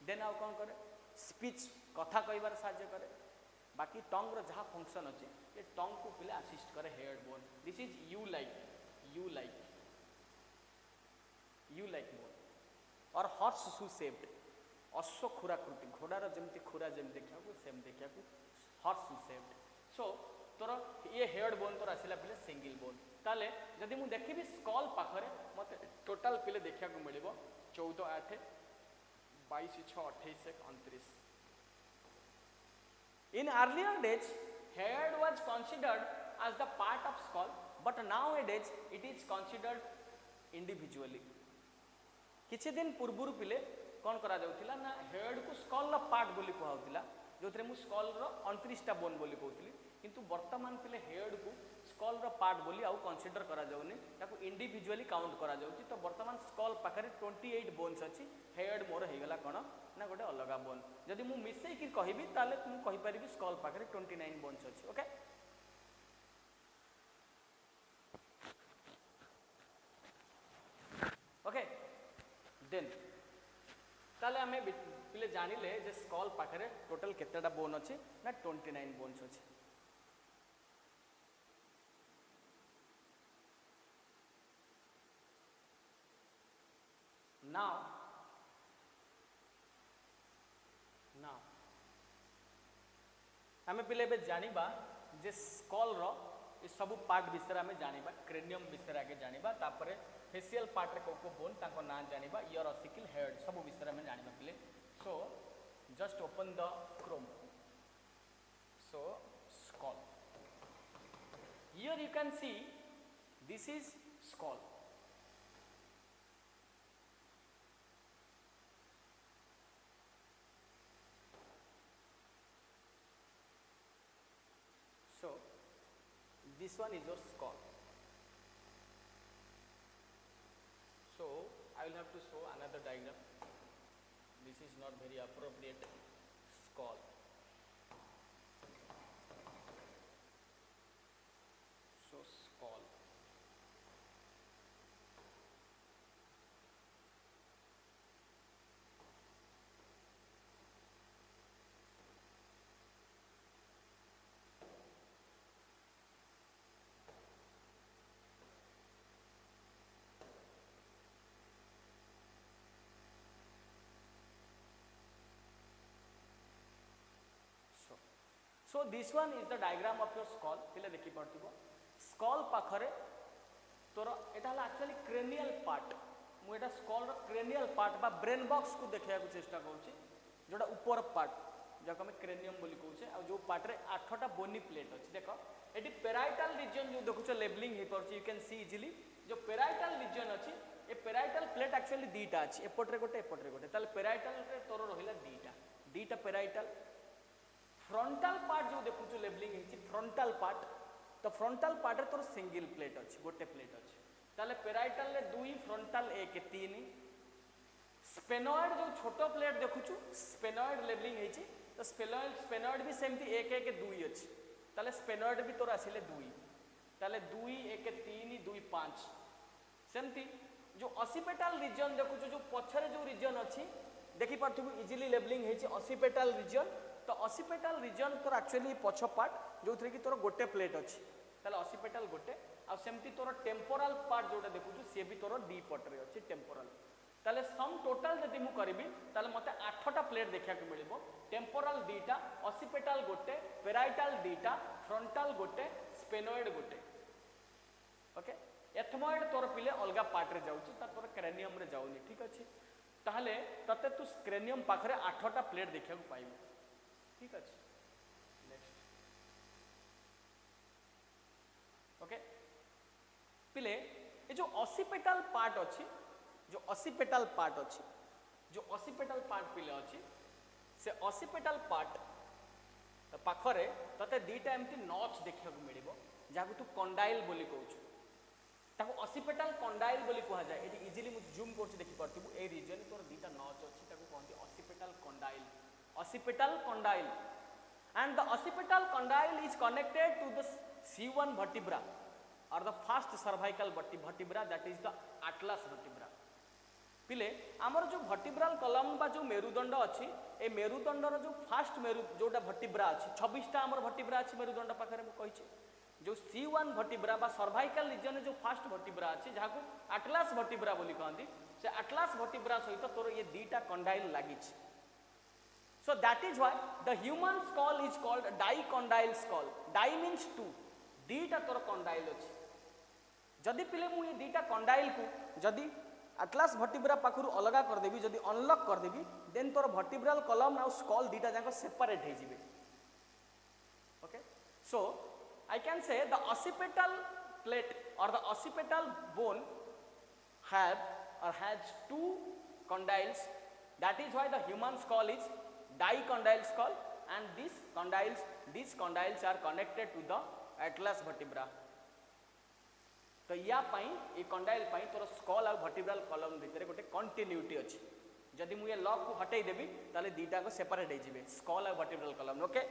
देन आउ कौन करे स्पीच कथा कहबार साहाय्य करे। बाकी टंग रो जहाँ फंक्शन अच्छे ये टंग को पिले असिस्ट करे heard bone. This is you like bone और हॉर्स शू शेप्ड अश्व खुराकृति घोड़ार जमती खुरा जमी देखा सेम देखा हॉर्स शू शेप्ड। सो तोर ये हेयर्ड बोन तोर आसला पिले सिंगल बोन। ताले जदि मु देखिबी स्कल पाखरे मते टोटल पिले देखा को मिलिबो 14 8 22 6 28 29। In earlier days, head was considered as the part of skull, but nowadays it is considered individually। किछि दिन पूर्वरु पिले कौन करा जाउथिला ना हेड को स्कल रो पार्ट बोली कहउथिला जो थरे मु स्कल रो 29 टा बोन बोली कहउथिली किंतु वर्तमान पिले हेड को स्कल रो पार्ट बोली आउ कंसीडर करा जाउनी ताको इंडिविजुअली काउंट करा जाउची तो वर्तमान स्कल पाखरे 28 बोन्स अछि हेड मोर हे गेला कोन ना गोटे अलगा बोन जदि मु मिसई कि कहिबी ताले मु कहि परिबी स्कल पाखरे 29 बोन्स अछि ओके ओके देन ताले हमें पिले जानिले जे स्कल पाखरे टोटल केतेटा बोन अछि ना 29 बोन्स अछि now हमें पिले बे जानिबा जे स्कल रो ये सब पार्ट विषय हमें जानिबा क्रेनियम विषय आगे जानिबा तापरे फेशियल पार्ट रे को बोन ताको ना जानिबा ईयर ऑसिकल हेड सब विषय हमें जानिबा पिले so just open the Chrome so skull here you can see this is skull so this one is your skull so I will have to show another diagram this is not very appropriate skull so skull so this one is the diagram of your skull पिले देखि पड़तिबो skull पाखरे तोर एटा हला actually cranial part मु एटा skull रो cranial part बा brain box को देखिया को चेष्टा करूची जोटा ऊपर पार्ट जाको हम क्रेनियम बोली कहूचे आ जो पार्ट रे 8टा बोनी प्लेट अछि देखो एटी पेराइटल रीजन जो देखुछ लेबलिंग हे परची यू कैन सी इजीली जो पेराइटल रीजन अछि ए पेराइटल प्लेट एक्चुअली दीटा अछि एपट रे गोटे ताले पेराइटल रे तोर रहिला दीटा पेराइटल फ्रंटल पार्ट जो देखुछु लेबलिंग हेची फ्रंटल पार्ट तो फ्रंटल पार्ट रे तोर सिंगल प्लेट अछि गोटे प्लेट अछि ताले पेराइटल रे 2 फ्रंटल 1 3 स्पेनॉइड जो छोटो प्लेट देखुछु स्पेनॉइड लेबलिंग हेची तो स्पेनॉइड भी सेमती 1 1 2 अछि ताले स्पेनॉइड भी तोर आसिले 2 ताले 2 1 3 2 5 सेमती जो ऑसिपिटल रीजन देखुछु जो पछरे जो रीजन अछि देखि पारथु इजीली लेबलिंग हेची ऑसिपिटल रीजन तो ऑसिपिटल रीजन तोर एक्चुअली पछ पार्ट जो थरे कि तोर गोटे प्लेट अछि ताले ऑसिपिटल गोटे आ सेमती तोर टेम्पोरल पार्ट जोटा देखुछु से भी तोर डी पट रे अछि टेम्पोरल ताले सम टोटल जदि मु करबी ताले मते 8टा प्लेट देखिया को मिलिबो टेम्पोरल दीटा ऑसिपिटल गोटे पेराइटल दीटा फ्रंटल गोटे स्पेनॉइड गोटे ओके एथमॉइड तोर पिले अलगा पार्ट रे जाउची त तोर क्रेनियम रे जाउनी ठीक अछि ताहले तते तू क्रेनियम पाखरे 8टा प्लेट देखिया को पाइबो ठीक अछि नेक्स्ट ओके पिले ए जो ऑसिपिटल पार्ट अछि जो ऑसिपिटल पार्ट पिले अछि से ऑसिपिटल पार्ट पाखरे तते दीटा एमती नॉच देखिया को मिलिबो जाको तू कंडाइल बोली कहउछु ताको ऑसिपिटल कंडाइल बोली कहा जाय एटी इजीली मु जूम करछि देखि परथिबु ए रीजन तोर दीटा नॉच अछि ताको कहंती occipital condyle and the occipital condyle is connected to the C1 vertebra or the first cervical vertebra that is the atlas vertebra पिले आमर जो vertebral column बा जो मेरुदंड अछि ए मेरुदंड रो जो फर्स्ट मेरु जोटा vertebra अछि 26 टा आमर vertebra अछि मेरुदंड पाखरे मु कहिछि जो C1 vertebra बा cervical region जो फर्स्ट vertebra अछि जाको atlas vertebra बोली कहंती से atlas vertebra सहित तोर ये दीटा condyle लागिछि so that is why the human skull is called dicondyle skull di means two दीटा तोर condyle अछि जदि पिले मु ये दीटा condyle को जदि atlas vertebra पाखरु अलगा कर देबी जदि अनलॉक कर देबी देन तोर vertebral column और skull दीटा जाको सेपरेट हे जिवे okay so I can say the occipital plate or the occipital bone have or has two condyles That is why the human skull is dicondyle skull, and these condyles are connected to the atlas vertebra. तो या पाई ए condyle पाई तोर school आ vertebral column भितर गोटे continuity अछि. जदि मु ये लॉक को हटै देबी ताले दीटा को सेपरेट हे जिवे स्कल आ vertebral column. Okay,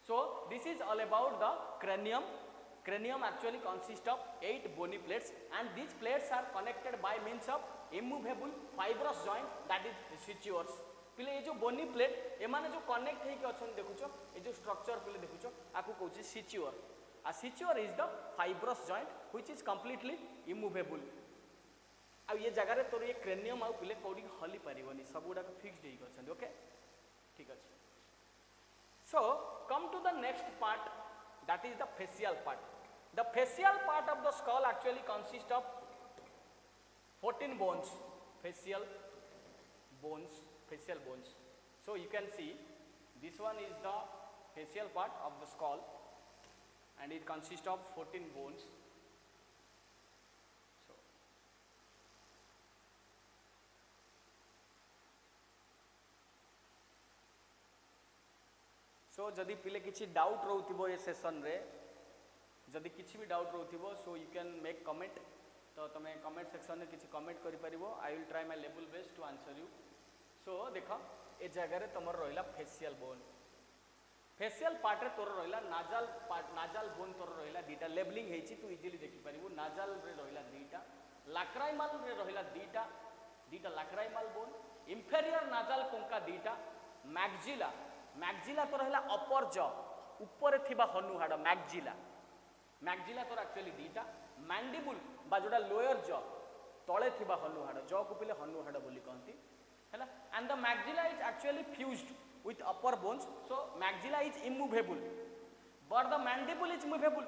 so this is all about the cranium. Cranium actually consists of 8 bony plates, and these plates are connected by means of immovable fibrous joint, that is sutures. पिले ये जो bony plate एमाने जो connect हे के अछन देखुछो ए जो structure पिले देखुछो आकु कहूची suture. A suture is the fibrous joint which is completely immovable. आ ये जगह रे तोर ये cranium आ पिले कोडी हली परिबनी सब गुडा को फिक्स्ड हे करछन. ओके, ठीक अछि. So come to the next part, that is the facial part. The facial part of the skull actually consists of 14 bones. Facial bones. So you can see this one is the facial part of the skull, and it consists of 14 bones. So जदि पिले किछि doubt रहउथिबो A session रे, जदि किछि भी doubt रहउथिबो, so you can make comment. तो तमे comment section में किछि कमेंट करि परिबो. I will try my level best to answer you. So देखो ए जगह रे तमर रहिला फेशियल बोन. फेशियल पार्ट रे तोर रहिला नाजल बोन तोर रहिला दीटा लेबलिंग हेछि, तू इजीली देखि परिबो. नाजल रे रहिला दीटा, लाक्राइमल रे रहिला दीटा लाक्राइमल बोन, इंफेरियर नाजल कोंका दीटा, मैक्जिला तो रहिला अपर जॉ ऊपर थिबा हनु हाड मैक्जिला तो एक्चुअली दीटा, मैंडिबुल बा जोडा लोअर जॉ तळे थिबा हनु हाड, जॉ को पिले हनु हाड बोली कहंती हैला. And the maxilla is actually fused with upper bones, so maxilla is immovable but the mandible is movable.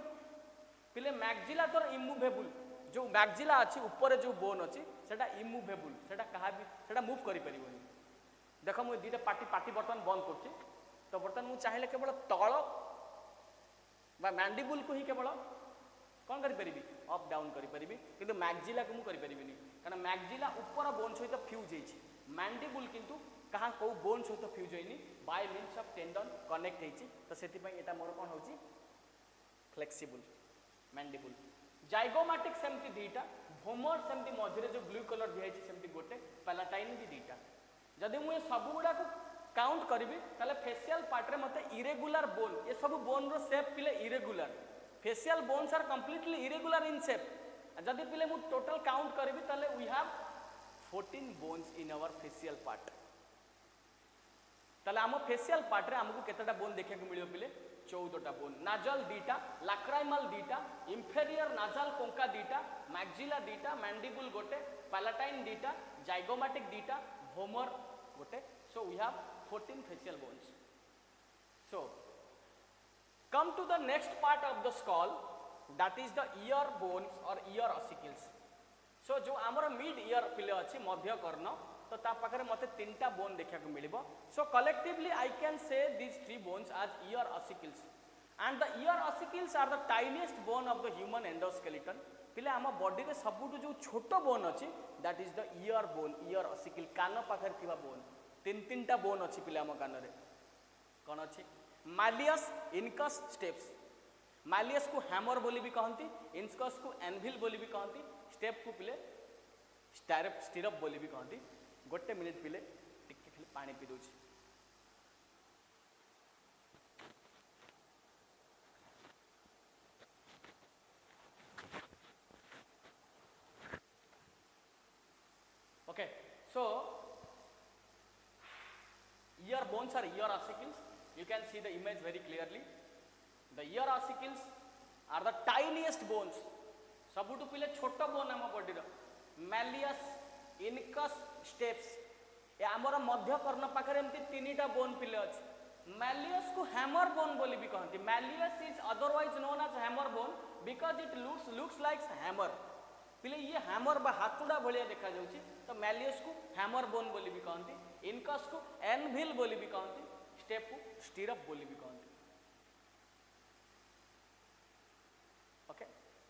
पिले मैक्जिला तो immovable, जो मैक्जिला अछि ऊपर जो बोन अछि सेटा immovable, सेटा कहा भी सेटा मूव करि परिबोनी. देखो मु दीटा पाटी बर्तन बंद करछि, तो बर्तन मु चाहिले केवल तळ बा मैंडिबल को ही केवल कोन करि परिबी अप डाउन करि परिबी, किंतु मैक्जिला को मु करि परिबिनी कारण मैक्जिला ऊपर बोन सहित फ्यूज हेछि. मैंडिबल किंतु कहाँ कौ बोन सहित फ्यूज होइनी, by means of tendon connect हेछि. तो सेति पई एटा मोर कोन होछि फ्लेक्सिबल मैंडिबल. जाइगोमैटिक सेमति दीटा, भोमर सेमति मझिरे जो ब्लू कलर दिया हेछि सेमति गोटे, पैलाटाइन भी दीटा. जदि मु सब गुडा को काउंट करिबी ताले फेशियल पार्ट रे मते इरेगुलर बोन, ये सब बोन रो शेप पिले irregular. Facial bones are completely irregular in shape. जदि पिले मु टोटल काउंट करिबी ताले we have 14 bones in our facial part. ताले आम फेशियल पार्ट रे हमको केतेटा बोन देखा को मिलियो पिले 14टा बोन. नाजल दीटा, लाक्राइमल दीटा, इंफेरियर नाजल कोंका दीटा, मैक्जिला दीटा, मैंडिबल गोटे, पैलाटाइन दीटा, जाइगोमैटिक दीटा, भोमर गोटे. So we have 14 facial bones. So come to the next part of the skull, that is the ear bones or ear ossicles. So जो आमर मिड ईयर पिले अछि मध्य कर्ण, तो ता पाखरे मते तीनटा बोन देखा को मिलिबो. So collectively I can say these 3 bones as ear ossicles, and the ear ossicles are the tiniest bone of the human endoskeleton. पिले आम बॉडी रे सबुटु जो छोटो बोन अछि that is the ear bone, ear ossicle. कान पाखरे थिबा bone तीनटा bone अछि पिले आम कान रे कोन अछि मालियस, इनकस, स्टेप्स. मालियस को हैमर बोली भी कहंती, इनकस को एनविल बोली भी कहंती, स्टेप को पिले स्टिरअप बोली भी कहंती. गोटे मिनिट पिले टिके खाली पानी P दोछि. Okay, so ear bones are ear ossicles. You can see the image very clearly. The ear ossicles are the tiniest bones. सबुटु पिले छोटो बोन हम बॉडी रो. Malleus, incus, stapes. ए हमर मध्य कर्ण पाखरे एमती तीनटा बोन पिले अछि. मैलियस को हैमर बोन बोली भी कहंती. Malleus is otherwise known as hammer bone because it looks like hammer. पिले ये हैमर बा हातुडा भलिया देखा जाउची, तो मैलियस को हैमर बोन बोली भी कहंती. इनकस को एनविल बोली भी कहंती. स्टेप को स्टिरअप बोली भी कहंती. ओके,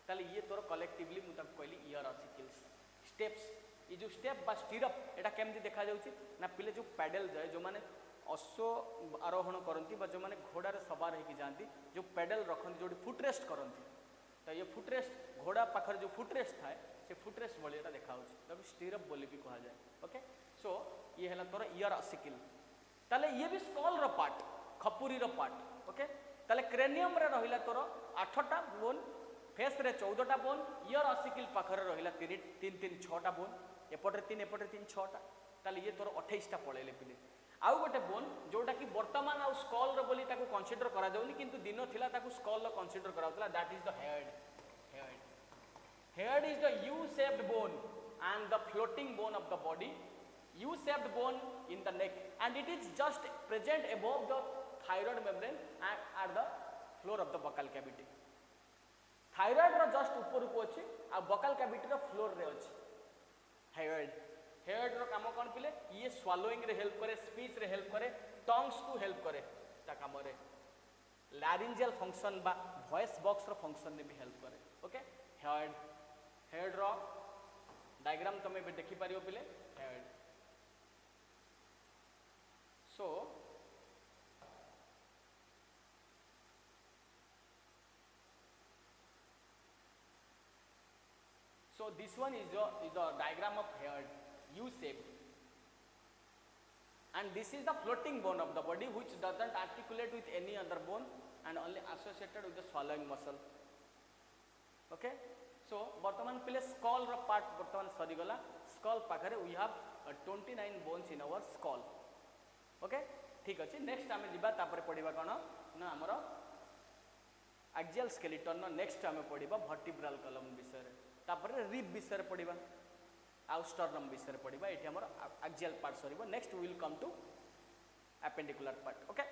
ताले ये तोर कलेक्टिवली मु तक कहली ईयर ऑसिकल्स. स्टेप्स ये जो स्टेप बा स्टीरअप एटा केमती देखा जाउची ना पिले जो पैडल जाए जो माने अश्व आरोहण करती जो मैंने घोड़ार सवार होकर जाती जो पेडल रखती जो फुटरेस्ट करती तो ये फुटरेस्ट घोड़ा पाखर जो फुटरेस्ट थाए से फुटरेस्ट भाई यहाँ देखा स्टीरअप बोली भी कह जाए ओके सो ये है तोर इयर असिकल ताले ये भी स्कल पार्ट खपुरी पार्ट ओके ताले क्रेनियम रे रहिला तोर 8टा बोन फेस रे 14टा बोन इयर असिकल पाखर रहिला 3 6टा बोन एपटे 3 6टा ताले ये तोर 28टा पळेले पिले आउ गोटे बोन जोटा कि वर्तमान आउ स्कल रो बोली ताको कंसीडर करा जाउनी किंतु दिन थिला ताको स्कल रो कंसीडर कराउतला that is the head is the U shaped bone and the floating bone of the body U shaped bone in the neck and it is just present above the thyroid membrane and at the floor of the buccal cavity thyroid ro just ऊपर को अछि आ buccal cavity रो floor रे अछि head रो काम कोन पिले ये swallowing रे help करे स्पीच रे हेल्प करे टंग्स को हेल्प करे ता काम रे laryngeal फंक्शन बा वॉइस बॉक्स रो फंक्शन ने भी हेल्प करे ओके हेड रो डायग्राम तमे भी देखि पारियो पिले head so this one is the diagram of head U shape and this is the floating bone of the body which doesn't articulate with any other bone and only associated with the swallowing muscle okay so वर्तमान पिले skull रो part वर्तमान सरी गला skull पाखरे we have 29 bones in our skull okay ठीक अच्छे next आम जा पढ़ा कौन ना आमर एक्सियल स्केलेटन नेक्स्ट आम पढ़ा वर्टिब्रल कलम विषय तापर रिब विषय पढ़ा आउ स्टर्नम विषय पढ़ा ये आम axial part sir next will come to appendicular part okay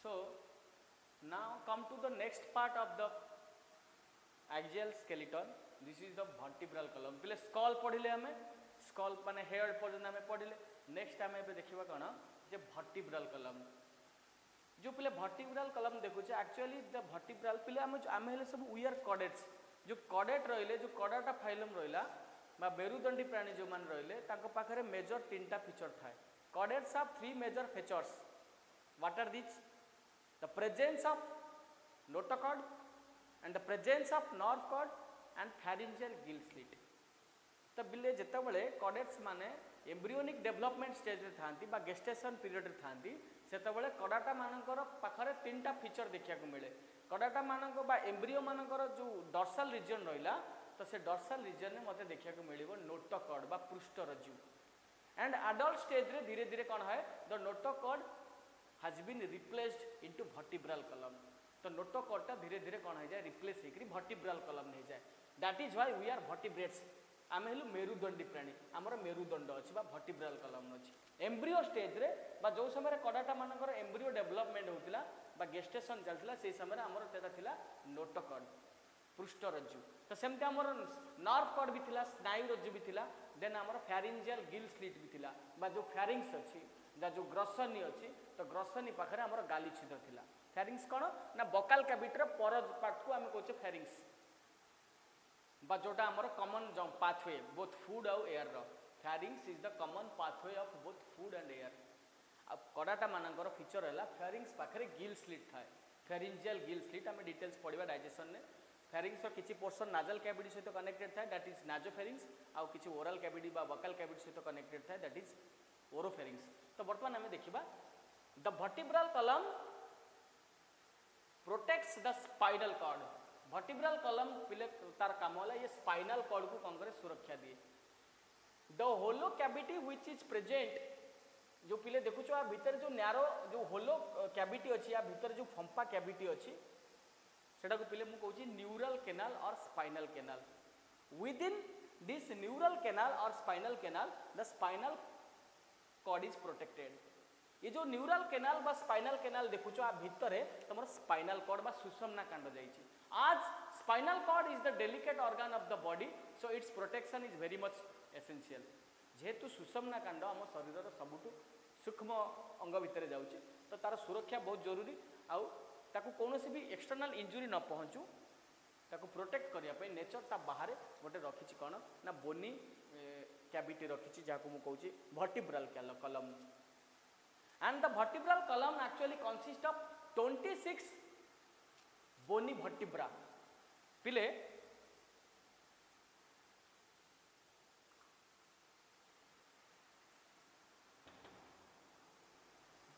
So now come to the next part of the axial skeleton. This is the vertebral column. पहले skull पढ़िले हमें skull माने head पर्यंत हमें पढ़िले next हमें पे देखिबा कौन जे vertebral column जो पहले vertebral column देखु छे actually the vertebral पहले हमें हेले सब wear chordates जो chordate रहिले जो chordata phylum रहिला बा मेरुदंडी प्राणी जो मान रहिले ताको पाखरे मेजर तीनटा फीचर थाए chordates have three major features what are these the presence of notochord and the presence of nerve cord and pharyngeal gill slit तो बिले जेते बळे कॉर्डेट्स माने एम्ब्रियोनिक डेवलपमेंट स्टेज रे थांती बा गेस्टेशन पीरियड रे थांती सेते बळे कडाटा मानकर पाखरे तीनटा फीचर देखिया को मिले कडाटा मानक बा एम्ब्रियो मानकर जो डॉर्सल रीजन रहिला तो से डॉर्सल रीजन ने मते देखिया को मिलिबो नोटोकॉर्ड बा पृष्ठरज्जु एंड एडल्ट स्टेज रे धीरे धीरे कोन है the notochord has been replaced into vertebral column तो नोटोकॉर्ड ता धीरे धीरे कोन हो जाए रिप्लेस हेकरी vertebral column हो जाए that is why we are vertebrates आमे हेलु मेरुदंडी प्राणी हमर मेरुदंड अछि बा vertebral column अछि एम्ब्रियो स्टेज रे बा जो समय कडाटा मानकर एम्ब्रियो डेवलपमेंट होतिला बा गेस्टेशन चलतिला से समय हमर तेता थिला नोटोकॉर्ड पृष्ठरज्जु तो सेमते हमर नर्व कॉर्ड भी थिला स्नायु रज्जु भी थिला देन हमर फेरिंजियल गिल स्लिट भी थिला बा जो फेरिंग्स अछि जो ग्रसनी अच्छी तो ग्रसनी पाखे आम गाली छिद्र थिला फेरिंग्स कौन ना बकाल कैविटी पर पार्ट को आम कहे फेरिंग्स बा जोटा आमर कमन पाथवे बोथ फूड आउ air pharynx is the common pathway of both food and air अब कडाटा मानकर फीचर है फेरिंग्स पाखे गिल स्लिट थाए फेरिंजियल गिल स्लिट आम डिटेल्स पढ़ा डाइजेशन में फेरिंग्स किसी पोर्सन नाजल कैविटी सहित कनेक्टेड थाए दैट इज नाजोफेरिंग्स आउ किसी ओरल कैविटी बा बकाल कैविटी सहित कनेक्टेड थाए दैट इज ओरोफेरिंग्स तो बर्तमान आम देखा the vertebral column protects the spinal cord vertebral कलम पिले तार काम होला ये स्पाइनल कॉर्ड को कौन करे सुरक्षा दिए the hollow cavity which is present जो पिले देखु आ भीतर जो नैरो जो होलो कैविटी अच्छी या भीतर जो फंपा कैविटी अच्छी सेटा को पिले मु कहूची neural canal or spinal canal within this neural canal or spinal canal the spinal cord is protected ये जो न्यूरल कैनाल बा स्पाइनल कैनाल देखुछ आ भितर तुम स्पाइनल कॉर्ड बा सुषुम्ना कांड जाइछि आज spinal cord is the delicate organ of the body, so its protection is very much essential. जेहेतु सुषुम्ना कांड आम शरीर सबुठ सूक्ष्म अंग भितर जाऊँच तो तार सुरक्षा बहुत जरूरी आउ ताकू कौन भी एक्सटर्नाल इंजुरी न पहुँचू ताकू प्रोटेक्ट करने नेचर ता बाहर गोटे रखी कौन ना बोनी कैविटी रखी जहाँ को मुझे vertebral column and the vertebral column actually consist of 26 bony vertebra पिले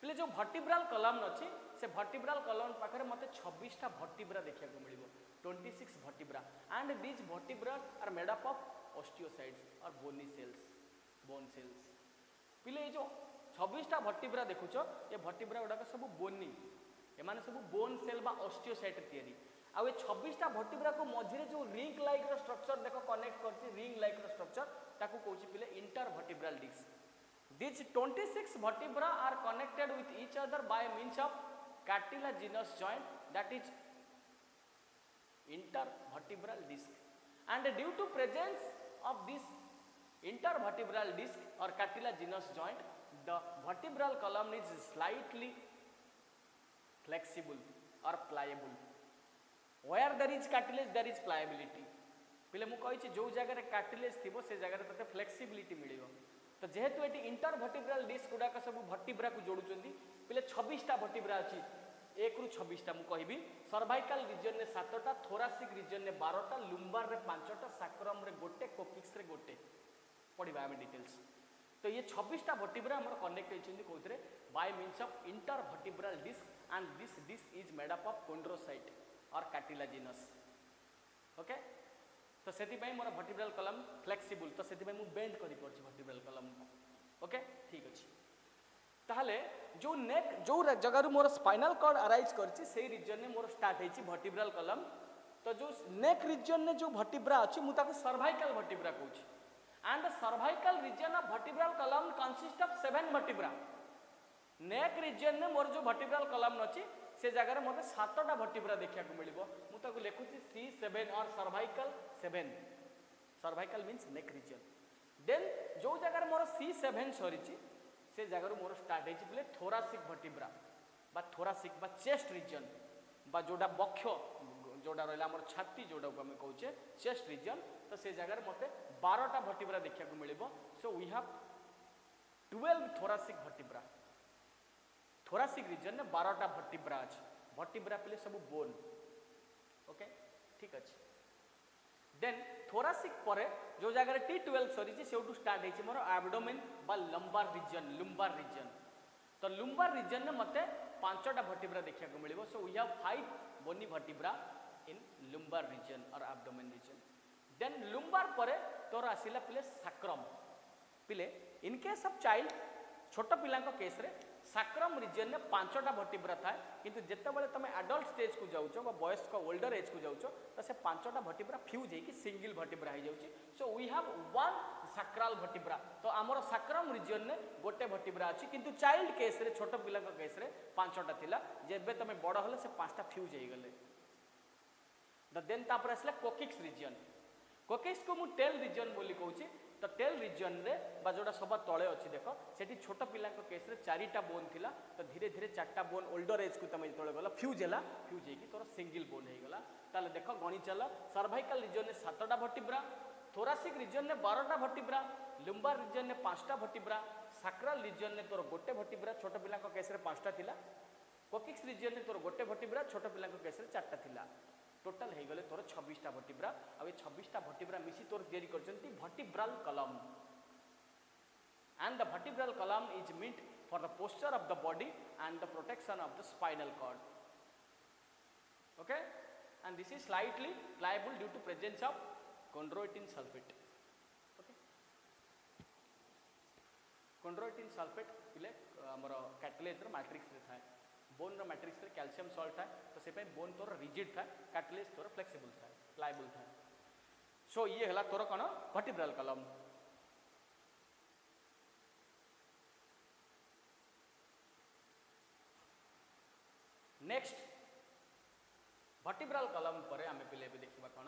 पिले जो वर्टिब्रल कलम अच्छी से वर्टिब्रल कलम पाखे मत 26टा वर्टिब्रा देखा मिल 26 vertebra and this vertebra are made up of osteocytes और बोनी सेल्स बोन सेल्स पिले जो 26टा वर्टिब्रा देखुच ये वर्टिब्रा गुड़ाक सब बोनी एमाने सब बोन सेल बा ऑस्टियोसाइट तैयारी आ 26टा वर्टिब्रा को मझिरे जो रिंग लाइक रो स्ट्रक्चर देखो कनेक्ट करछि रिंग लाइक रो स्ट्रक्चर ताकू कहछि पिले intervertebral disc. These 26 vertebra are connected with each other by means of cartilaginous joint, that is intervertebral disc, and due to presence of this intervertebral disc or cartilaginous joint, the vertebral column is slightly flexible or pliable. Where there is cartilage there is pliability. पिले मु कहि जो जगह cartilage थी से जगह तते flexibility मिलियो. तो जेहेतु ये इंटरवर्टिब्रल डिस्क गुड़ाक सब वर्टिब्रा को जोड़ुचंदी पिले 26टा वर्टिब्रा अछि 1 रु 26टा मु कहबी सर्वाइकल रीजन रे 7टा थोरासिक रीजन रे 12टा लुम्बार रे 5टा सैक्रम रे गोटे कोकिक्स रे गोटे पढ़िबा हम डिटेल्स. तो ये 26टा वर्टिब्रा हमर कनेक्ट होइछंदी कोथरे by means of intervertebral disc and this disc is made up of chondrocyte or cartilaginous. Okay तो से मोर वर्टिब्रल कलम फ्लेक्सिबल तो से बेंड कर वर्टिब्रल कलम को. ओके ठीक अच्छे ताहले जो नेक जो जगह मोर स्पाइनल कॉर्ड अराइज करछि से रीजन में मोर स्टार्ट होइछि वर्टिब्रल कलम. तो जो नेक रीजन में जो वर्टिब्रा अछि मु ताको सर्वाइकल वर्टिब्रा कहछि and cervical region of vertebral column consist of 7 vertebra. Neck region में मोर जो वर्टिब्रल कलम अछि से जगह मत 7टा वर्टिब्रा देखा मिलिबो. मु ताको लिखुछि C7 और cervical 7. Cervical means neck region. Then जो जगह मोर C7 सरीछि से जगह मोर स्टार्ट होइछि पले थोरासिक वर्टिब्रा बा थोरासिक बा चेस्ट रीजन बा जोडा बक्ष जोडा रहला मोर छाती जोडा को हम कहउछे चेस्ट रीजन. तो से जगह मते 12टा वर्टिब्रा देखा मिलिबो. So we have 12 thoracic vertebra. Thoracic region में 12टा वर्टिब्रा अछि. वर्टिब्रा पले सब बोन. ओके ठीक अछि. देन थोरासिक परे जो जगह T12 सरी से स्टार्ट होइछि मोर एब्डोमेन बा लंबार रीजन लुम्बार रीजन. तो लुम्बार रीजन में मते 5टा वर्टिब्रा देखा मिलिबो. So we have 5 bony vertebra in lumbar region or abdomen region. Then lumbar परे तोर आसिला पिले सैक्रम. पिले इन केस ऑफ चाइल्ड छोट पिला केस रे सैक्रम रीजन में 5टा वर्टिब्रा थाए किंतु जेतेबेले तमे एडल्ट स्टेज को जाउछो बा वयस्क ओल्डर एज को जाउछो तो से 5टा वर्टिब्रा फ्यूज होइकी सिंगल वर्टिब्रा हो जाउछि. So we have 1 sacral vertebra. तो हमर सैक्रम रीजन में गोटे वर्टिब्रा अछि किंतु चाइल्ड केस रे छोट पिला केस रे 5टा थिला. जेबे तमे बड़ होले से 5टा फ्यूज हो गले. द देन तापर आसला कोकिक्स रीजन. कोकिक्स को मु टेल रीजन बोली कहउछि. तो टेल रीजन रे बा जोडा सबा तळे अछि देखो सेठी छोट पिला केस रे 4टा बोन थिला. तो धीरे धीरे 4टा बोन ओल्डर एज को तमे तळे गला फ्यूज हैला फ्यूज हेकी तोर सिंगल बोन हे गला. ताले देखो गणी चला सर्वाइकल रीजन में 7टा वर्टिब्रा, थोरासिक रीजन में 12टा वर्टिब्रा, लुम्बार रीजन में 5टा वर्टिब्रा, सैक्रल रीजन में तोर गोटे वर्टिब्रा छोट पिला केस रे 5टा थिला, कोकिक्स रीजन में तोर गोटे वर्टिब्रा छोट पिला केस रे 4टा थिला. टोटल हो गले तोर 26टा वर्टिब्रा. आ 26टा वर्टिब्रा मिसी तोर तैयारी करचंती vertebral column. And the vertebral column is meant for the posture of the body and the protection of the spinal cord. Okay and this is slightly pliable due to presence of chondroitin sulphate. Okay chondroitin sulphate पिले हमर cartilage रो matrix रे थाए. Bone रो matrix रे calcium salt थाए. तो से पे बोन तोर रिजिड थाए, कार्टिलेज तोर फ्लेक्सिबल थाए, प्लायबल थाए. सो ये हला तोर कोन वर्टिब्रल कलम. नेक्स्ट वर्टिब्रल कॉलम पर आम पे देखा कौन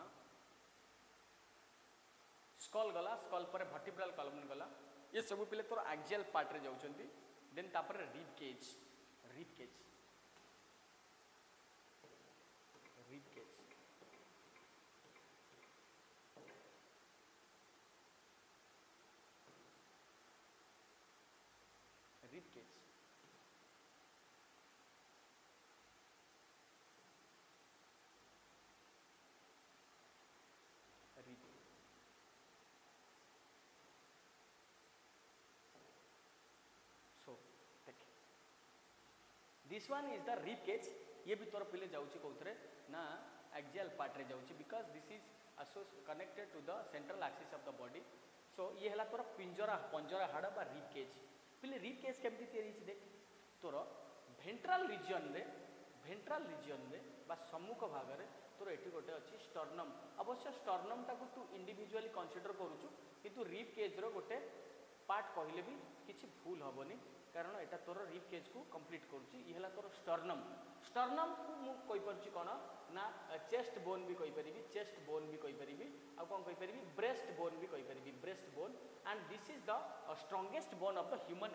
स्कल गला स्कल पर वर्टिब्रल कॉलम गला ये सब पे तोर एक्सियल पार्ट रे जाउछंती देन तापर rib cage rib cage rib cage rib cage this one is the rib cage ये भी तोर पिले जाउची कोथरे ना एक्सियल पार्ट रे जाउची because this is connected to the central axis of the body so ये हला तोर पिंजरा पंजरा हाड़ बा रिब केज पिले रिब केज केमती तैयारी छी देख तोर वेंट्रल रीजन रे बा सम्मुख भाग रे तोर एठी गोटे अछि स्टर्नम अवश्य स्टर्नम टाकू तू इंडिविजुअली कंसीडर करूछु किंतु रिब केज रो गोटे पार्ट कहले भी किछि भूल हबनी कारण एटा तोर रिब केज को कंप्लीट करूची ये हला तोर स्टर्नम स्टर्नम को मु कहि परची कोन ना चेस्ट बोन भी कहि परिबी चेस्ट बोन भी कहि परिबी आ कोन कहि परिबी ब्रेस्ट बोन भी कहि परिबी breast bone and this is the strongest bone of the human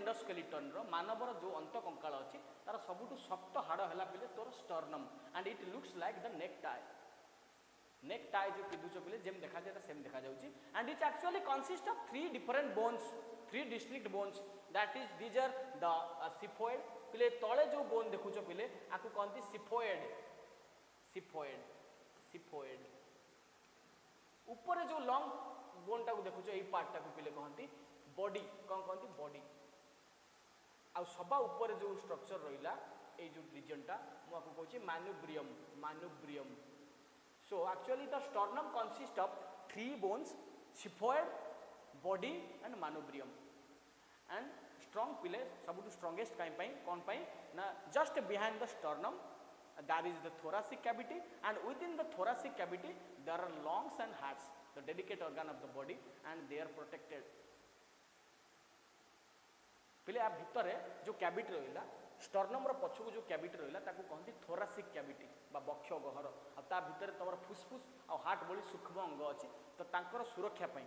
endoskeleton रो मानवर जो अंत कंकाल अछि तार सबुटु शक्त हाड़ हला पिले तोर sternum and it looks like the necktie जो पिदुचो पिले जेम देखा जाता सेम देखा जाउची and it actually consist of 3 different bones 3 distinct bones that is these are the xiphoid पिले तळे जो बोन देखुचो पिले आकु कहंती सिफोइड ऊपर जो लॉन्ग बोन टाकु देखुचो एई पार्ट टाकु पिले कहंती बॉडी कोन कहंती बॉडी आ सबा ऊपर जो स्ट्रक्चर रहिला ए जो रीजन टा मु आकु कहूची मानुब्रियम so actually the sternum consists of 3 bones xiphoid body and manubrium and strong pile sabutu strongest kind pai kon pai na just behind the sternum there is the thoracic cavity and within the thoracic cavity there are lungs and hearts the delicate organ of the body and they are protected pile a bhitare jo cavity roila sternum रो पछकु जो cavity रहिला ताकू कहंती thoracic cavity बा बक्ष गहर आ ता भीतर तमर फुसफुस आ हार्ट बोली सूक्ष्म अंग अछि तो तांकर सुरक्षा पई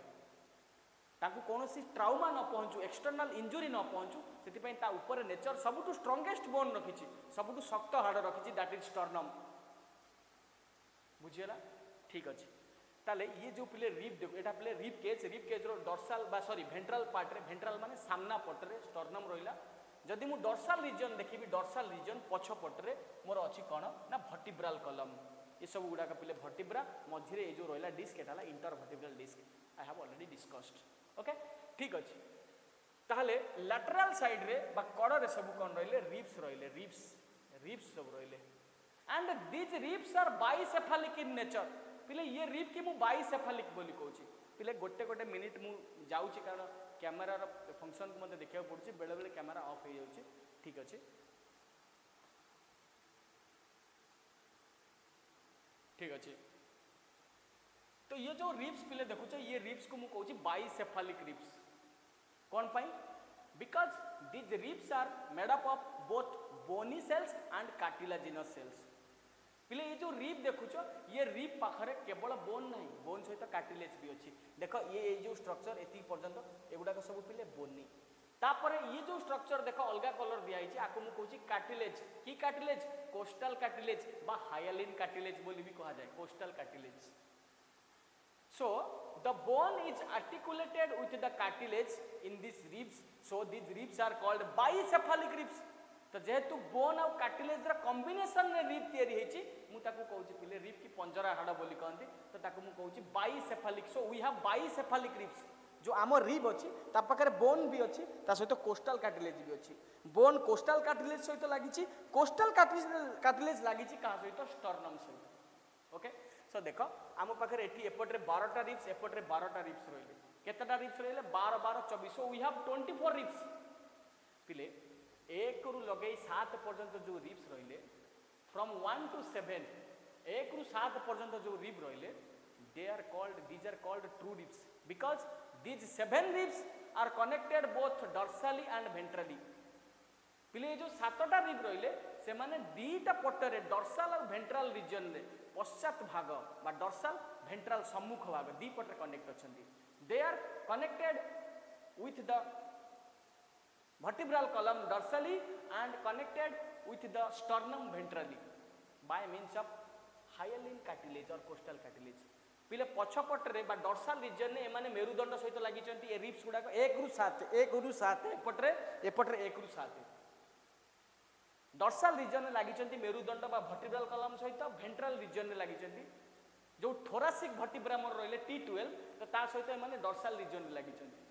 ताकू कोनोसी ट्राउमा न पहुंचू एक्सटर्नल इंजुरी न पहुंचू सेति पई ता ऊपर नेचर सबुटु स्ट्रांगेस्ट बोन रखिछि सबुटु शक्त हाड़ रखिछि दैट इज स्टर्नम बुझियला ठीक अछि ताले ये जो पिले रिब देखो एटा पिले रिब केज रो डॉर्सल बा सॉरी वेंट्रल पार्ट रे वेंट्रल माने सामना पट रे स्टर्नम रहिला जदि मु डॉर्सल रीजन देखिबी डॉर्सल रीजन पछ पट रे मोर अछि कोन ना वर्टिब्रल कॉलम ये सब गुडा का पिले वर्टिब्रा मझिरे ए जो रहिला डिस्क एटाला intervertebral disc I have already discussed okay ठीक अछि ताहले लैटरल साइड रे बा कड़ रे सब कोन रहिले रिब्स सब रहिले and these ribs are bicephalic in nature पिले ये रिब की मु बाइसेफालिक बोली कहूची पिले गोटे मिनिट मु जाउची कारण कैमेरा रो फंक्शन को मते देखिया पड़ुची बेले बेले कैमेरा ऑफ हो जाउची ठीक अछि तो ये जो रिब्स पिले देखुछो ये रिब्स को मु कहूची बाइसेफालिक रिब्स कोन पाई because these ribs are made up of both bony cells and cartilaginous cells पिले ये जो रिब देखुछो ये रिब पाखरे केवल बोन नहीं बोन सहित कार्टिलेज भी अछि देखो ये जो स्ट्रक्चर एति पर्यंत एगुडा को सब पिले बोनी तापरे ये जो स्ट्रक्चर देखो अलगा कलर दिया हिची आको मु कहूची कार्टिलेज की कार्टिलेज कोस्टल कार्टिलेज बा हायालिन कार्टिलेज बोली भी कहा जाय costal cartilage so the bone is articulated with the cartilage in these ribs so these ribs are called bicephalic ribs तो जेहेतु बोन और कार्टिलेज रा कॉम्बिनेशन रे रिब तयारी हेची मु ताकू कहूची पिले रिब की पंजरा हाड़ बोली कहंती तो ताकू मु कहूची बाइसेफालिक सो वी हैव बाइसेफालिक रिब्स जो आम रिब अछि ता पाखरे बोन भी अछि ता सहित कोस्टल कार्टिलेज भी अछि बोन कोस्टल कार्टिलेज सहित लागिछि कोस्टल कार्टिलेज लागिछि का सहित स्टर्नम सहित ओके सो देखो आम पाखरे एठी एपटरे 12टा रिब्स एपटरे 12टा रिब्स रहिले केतटा रिब्स रहिले 12 12 24 सो वी हैव 24 रिब्स पिले 1 रु लगे 7 पर्यंत जो रिब्स रहिले फ्रॉम 1 to 7 1 रु 7 पर्यंत जो रिब रहिले these are called true ribs because these 7 ribs are connected both dorsally and ventrally पिले जो 7टा रिब रहिले से माने दीटा पटरे डॉर्सल और वेंट्रल रीजन रे पश्चात भाग बा डॉर्सल वेंट्रल सम्मुख भाग दी पटरे कनेक्ट अछंती they are connected with the vertebral column dorsally and connected with the sternum ventrally by means of hyaline cartilage or costal cartilage पिले पछपटरे बा डॉर्सल रीजन ने एमाने मेरुदंड सहित लागि चंती ए रिप्स गुडा 1 रु 7 एपटरे 1 रु 7 डॉर्सल रीजन ने लागि चंती मेरुदंड बा वर्टिब्रल कॉलम सहित वेंट्रल रीजन ने लागि चंती जो थोरासिक वर्टिब्रा मोर रहले T12 तो ता सहित एमाने डॉर्सल रीजन ने लागि चंती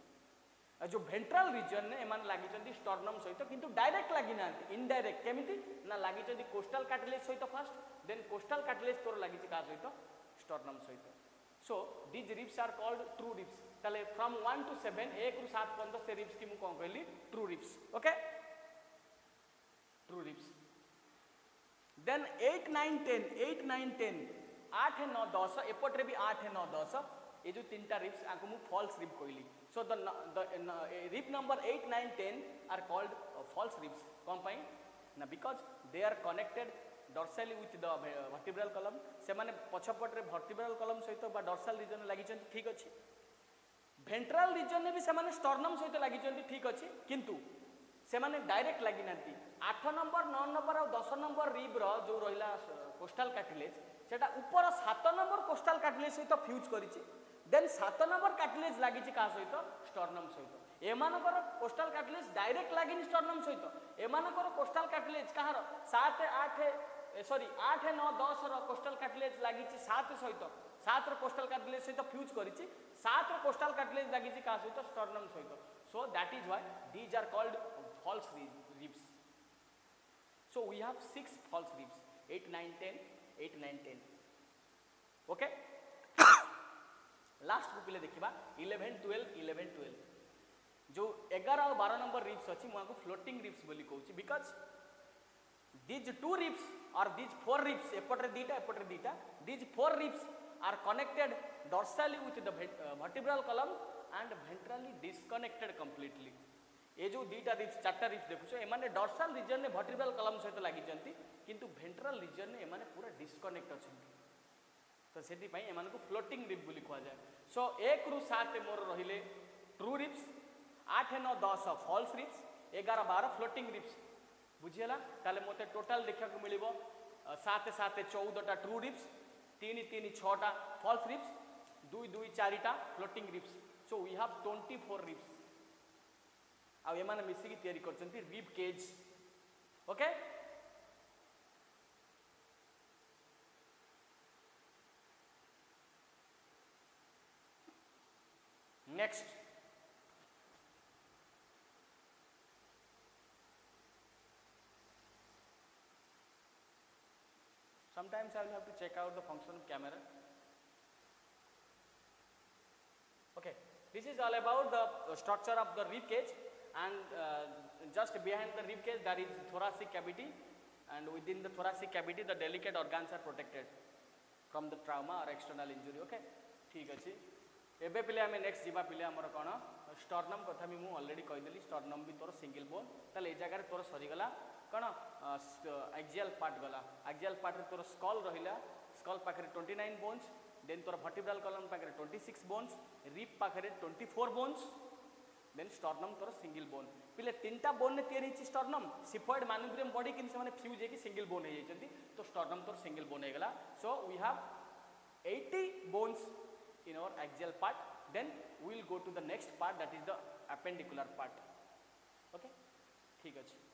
जो वेंट्रल रीजन ने एमाने लागि चंती स्टर्नम सहित किंतु डायरेक्ट लागि ना इनडायरेक्ट केमिति ना लागि चंती कोस्टल कार्टिलेज सहित फर्स्ट देन कोस्टल कार्टिलेज तोर लागि छि का सहित स्टर्नम सहित सो these ribs are called true ribs तले from 1 to 7 1 रु 7 पर्यंत से ribs की मु कोन कहली true ribs okay true ribs then 8 9 10 8 9 10 8 9 10 एपटरे भी 8 9 10 ये जो तीनटा ribs आको मु false rib कहली so the rib number 8 9 10 are called false ribs कोन पई ना because they are connected dorsally with the vertebral column से माने पछपटरे vertebral column सहित बा dorsal region लागि चंती ठीक अछि वेंट्रल रीजन ने भी से माने स्टर्नम सहित लागि चंती ठीक अछि किंतु से माने डायरेक्ट लागि नांती 8 नंबर 9 नंबर और 10 नंबर रिब रो जो रहिला कोस्टल कार्टिलेज सेटा ऊपर 7 नंबर कोस्टल कार्टिलेज सहित फ्यूज करिछि देन 7 नंबर कार्टिलेज लागि छि का सहित स्टर्नम सहित एमानकर कोस्टल कार्टिलेज डायरेक्ट लागि स्टर्नम सहित एमानकर कोस्टल कार्टिलेज कहार 7 8 सॉरी 8 9 10 रो कोस्टल कार्टिलेज लागि छि 7 सहित 7 रो कोस्टल कार्टिलेज सहित फ्यूज करिछि 7 रो कोस्टल कार्टिलेज लागि छि का सहित स्टर्नम सहित so that is why these are called false ribs so we have 6 false ribs 8 9 10 8 9 10 okay last को पिले देखिबा 11 12 11 12 जो 11 और 12 नंबर रिब्स अछि मु आको फ्लोटिंग रिब्स बोली कहूची because these 2 ribs or these 4 ribs एपटरे दीटा these 4 ribs are connected dorsally with the vertebral column and ventrally disconnected completely ये जो दीटा रिब्स चारटा रिब्स देखुछो एमाने डॉर्सल रीजन ने वर्टिब्रल कॉलम सहित लागि जंती किंतु वेंट्रल रीजन ने एमाने पूरा डिस्कनेक्ट अछंती तो सेति पई एमान को फ्लोटिंग रिब बोली कहवा जाय सो 1 रु 7 मोर रहिले true ribs 8 9 10 false ribs 11 12 floating ribs बुझियला ताले मते टोटल देखा को मिलिबो 7 7 14 टा ट्रू रिब्स 3 3 6 टा फॉल्स रिब्स 2 2 4 टा floating ribs so we have 24 ribs आ एमाने मिसी की तयारी करचंती rib cage okay next sometimes I will have to check out the function of camera okay this is all about the structure of the rib cage and just behind the rib cage there is thoracic cavity and within the thoracic cavity the delicate organs are protected from the trauma or external injury okay ठीक अछि एबे पिले हमें next जीवा पिले हमर कोन sternum कथा भी मु ऑलरेडी कहि देली स्टर्नम भी तोर सिंगल बोन तले ए जगह तोर सरी गला कोन एक्सियल पार्ट गला एक्सियल पार्ट रे तोर स्कल रहिला स्कल पाखरे 29 बोन्स देन तोर वर्टिब्रल कॉलम पाखरे 26 बोन्स रिब पाखरे 24 बोन्स देन स्टर्नम तोर सिंगल बोन पिले तीनटा बोन ने तयारी छि स्टर्नम सिफॉइड मानुब्रियम बॉडी किन से माने फ्यूज हे कि सिंगल बोन हे जंती तो स्टर्नम तोर सिंगल बोन हे गला so we have 80 bones in our axial part then we will go to the next part that is the appendicular part okay ठीक अछि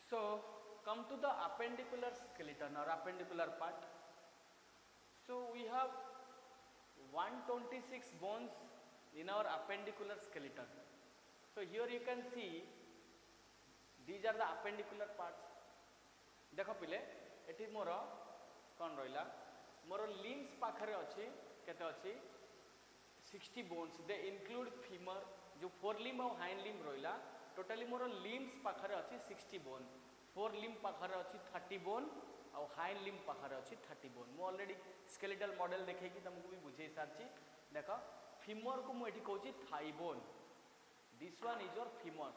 so come to the appendicular skeleton or appendicular part so we have 126 bones in our appendicular skeleton so here you can see these are the appendicular parts देखो पिले एठी मोर कोन रहिला मोर limbs पाखरे अछि केते अछि 60 bones they include femur जो four limb और हाइंड लिम्ब रहा टोटाली मोर लिम्स पाखे अच्छी 60 बोन फोर लिम्ब पाखे अच्छी 30 बोन आउ हाइंड लिम्ब पाखे अच्छी 30 बोन मु ऑलरेडी स्केलेटल मॉडल देखी तुमको भी बुझे सारी देख फीमर को मुझे कहूँ thigh bone this one is your femur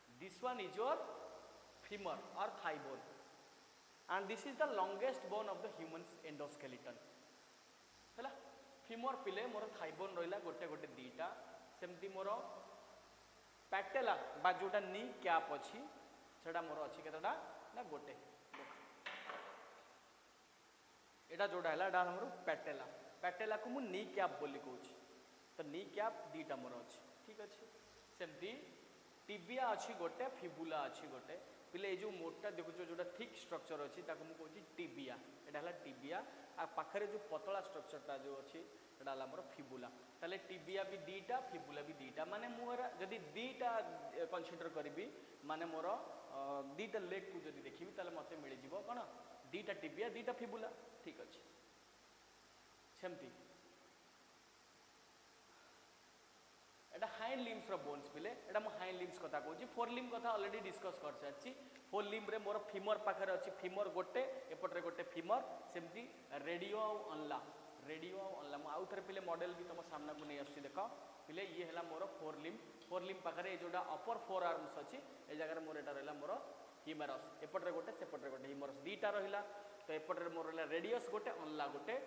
this one is your femur or thigh bone and this is the longest bone of the human endoskeleton है फीमर पिले मोर थाई बोन रहा गोटे गोटे दीटा सेमती मोर पैटेला बा जोटा नी कैप अच्छी सेटा मोर अच्छी केतटा ना गोटे एटा जोटा है एटा हमर पैटेला पैटेला को मु नी कैप बोली कहूँ तो नी कैप दीटा मोर अच्छी ठीक अच्छे सेमती टिबिया अच्छी गोटे फिबुला अच्छी गोटे पिले ये जो मोटा देखुच जो थिक स्ट्रक्चर अच्छी मुझे टिबिया एटा है टिबिया आ पाखरे जो पतला स्ट्रक्चरटा जो अच्छी एटा मोर फिबुला ताले टिबिया भी दीटा फिबुला भी दीटा माने मोर जदि दीटा कंसीडर करी माने मोर दीटा लेग को जदि देखी ताले मते मिल जिवो कोन दीटा टिबिया दीटा फिबुला ठीक अच्छे सेमती एटा हाइंड लिम्स रो बोन्स पिले एटा मो हाइंड लिम्स कथा कहूँ फोर लिम्ब कथा ऑलरेडी डिस्कस कर सारी फोर लिम्ब रे मोर फीमर पाखे अच्छी फीमर गोटे एपटे गोटे फीमर सेमती रेडियो अनला आउ थे पिले मॉडल भी तुम सामना को नहीं आसी देख पिले ये है मोर फोर लिम्ब पाखे जोटा अपर फोर आर्म्स अच्छी ए जगह मोर एटा रहा मोर ह्यूमेरस एपटे गोटे सेपटे गोटे ह्यूमेरस दीटा रहा तो एपटे मोर रहा रेडियस गोटे अनला गोटे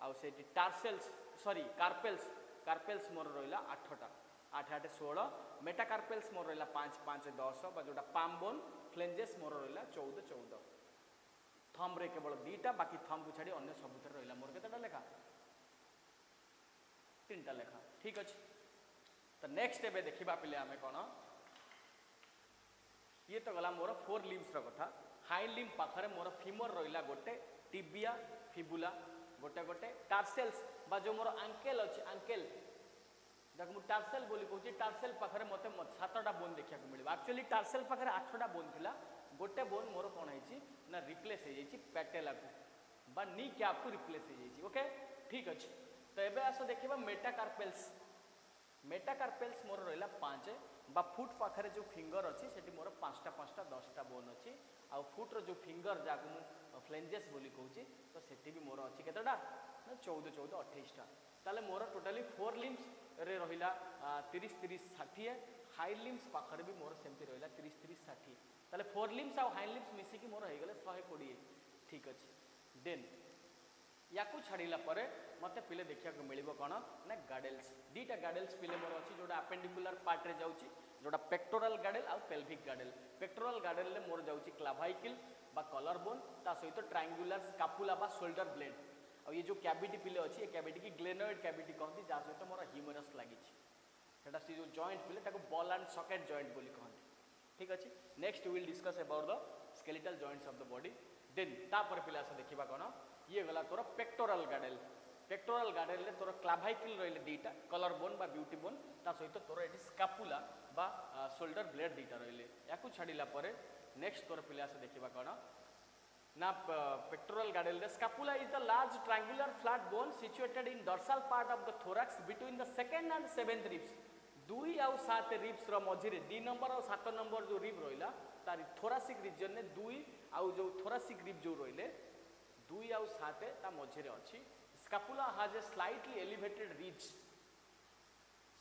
आउ से टार्सेल्स सॉरी कार्पेल्स मोर रहा 8टा 8 8 16 मेटाकार्पेल्स मोर रहा 5 5 10 जोटा पाम बोन फ्लेंजेस मोर रहा 14 14 थम रे केवल दीटा बाकी थम को छाड़ी अन्य सब रहा मोर केतटा लेखा 3टा लेखा ठीक अच्छे तो नेक्स्ट एबे देखा पिले आमे कौन ये तो गला मोर फोर लिम्स कथा हाइंड लिम्ब पाखरे मोर फीमर रहा गोटे टिबिया फिबुला गोटे गोटे टार्सेल्स बा जो मोर आंकेल अच्छे आंकेल देख मुझे टार्सेल बोली कहूँ टार्सेल पाखे मत 7टा बोन देखा मिले एक्चुअली टार्सेल पाखे 8टा बोन थिला गोटे बोन मोर कौन है ना रिप्लेस हो जाइए पैटेला को बा नी कैप को रिप्लेस हो जाइए ओके ठीक अच्छे तो एबे आस देखा मेटाकार्पेल्स मोर रहा 5 बा फुट पाखे जो फिंगर अच्छी से मोर 5टा 5टा 10टा बोन अच्छी आउ फुट्र जो फिंगर जहाँ मुझे फ्लेंजेस बोली कहूँ तो सेठी भी मोर अच्छी केतटा 14 14 28टा ताले मोर टोटाली फोर लिम्स रे रहिला 30 30 60 हाइंड लिम्स पाखरे भी मोर सेमती रहिला 30 30 60 ताले फोर लिम्स और हाइंड लिम्स मिसिकी मोर हो गले 120 ठीक अच्छे देन या छाड़ा पर मत पिले देखा मिले कौन ना गाडेल्स दीटा गाडेल्स पिले मोर अच्छी जोटा अपेंडिकुलर पार्ट रे जाउची जोटा पेक्टोरल गाडेल आउ पेल्विक गाडेल पेक्टोरल गाडेल रे मोर जाउची क्लावाइकिल बा कलर बोन ता सहित ट्रायंगुलर स्कापुला बा शोल्डर ब्लेड और ये जो कैविटी पिले अच्छी ये कैविटी की ग्लेनोइड कैविटी कहती जहाँ सहित मोर ह्यूमेरस लगी से जो जॉइंट पिले ताको बॉल एंड सॉकेट जॉइंट बोली कहते ठीक अच्छे next will discuss about the skeletal joints of the body then तापर पिले आस देखा कौन ये गला तोर पेक्टोरल गाडेल रे तोर क्लावाइकिल रही दीटा कलर बोन बा ब्यूटी बोन ता सहित तोर ये स्कापुला बा शोल्डर ब्लेड दीटा रही या छाड़ा पर नेक्स्ट तोर पिले आस देखा कौन ना pectoral girdle scapula is the large triangular flat bone situated in dorsal part of the thorax between the second and 7th ribs 2 आउ 7 रिब्स रो मझिरे 2 नंबर और 7 नंबर जो रिब रहिला तार थोरासिक रीजन ने 2 आउ जो थोरासिक रिब जो रहिले 2 आउ 7 ता मझिरे अछि scapula has a slightly elevated ridge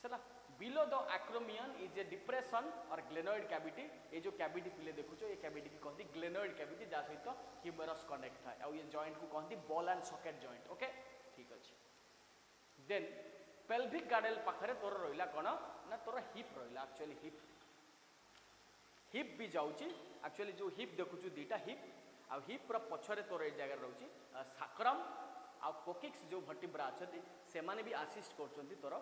सला below the acromion is a depression or glenoid cavity ये जो कैविटी पिले देखुचो ये कैविटी की कहती ग्लेनोइड कैविटी जहाँ सहित ह्यूमेरस कनेक्ट थाए और ये जॉइंट को कहती ball and socket joint okay ठीक अच्छे देन पेल्विक गाडेल पाखरे तोर रहिला कौन ना तोर हिप रहिला एक्चुअली हिप भी जाउची एक्चुअली जो हिप देखुचु दीटा हिप आ हिप रो पछरे तोर ए जगह रहउची साक्रम आ कोकिक्स जो वर्टिब्रा अछती से माने भी असिस्ट करचंती तोर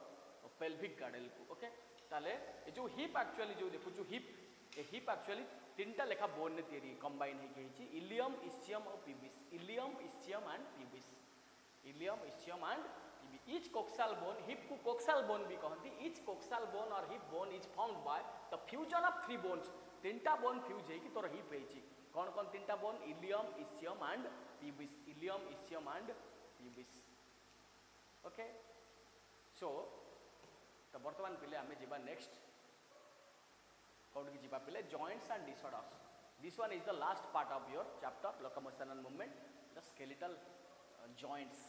पेल्विक गाडेल को ओके ताले ये जो हिप एक्चुअली जो देखुचु हिप एक्चुअली 3टा लेखा बोन ने तैयारी कंबाइन है ilium ischium or pubis ilium ischium and pubis each coxal bone hip को कोक्साल बोन भी कहती each coxal bone or hip bone is formed by the fusion of 3 bones 3टा bone fuse है कि तोर हिप रही कौन कौन 3टा bone ilium ischium and pubis okay so तो बर्तमान पिले आम जा नेक्स्ट कौट की जीवा पिले joints and disorders. This one is the last part of your chapter locomotion and movement, the skeletal joints.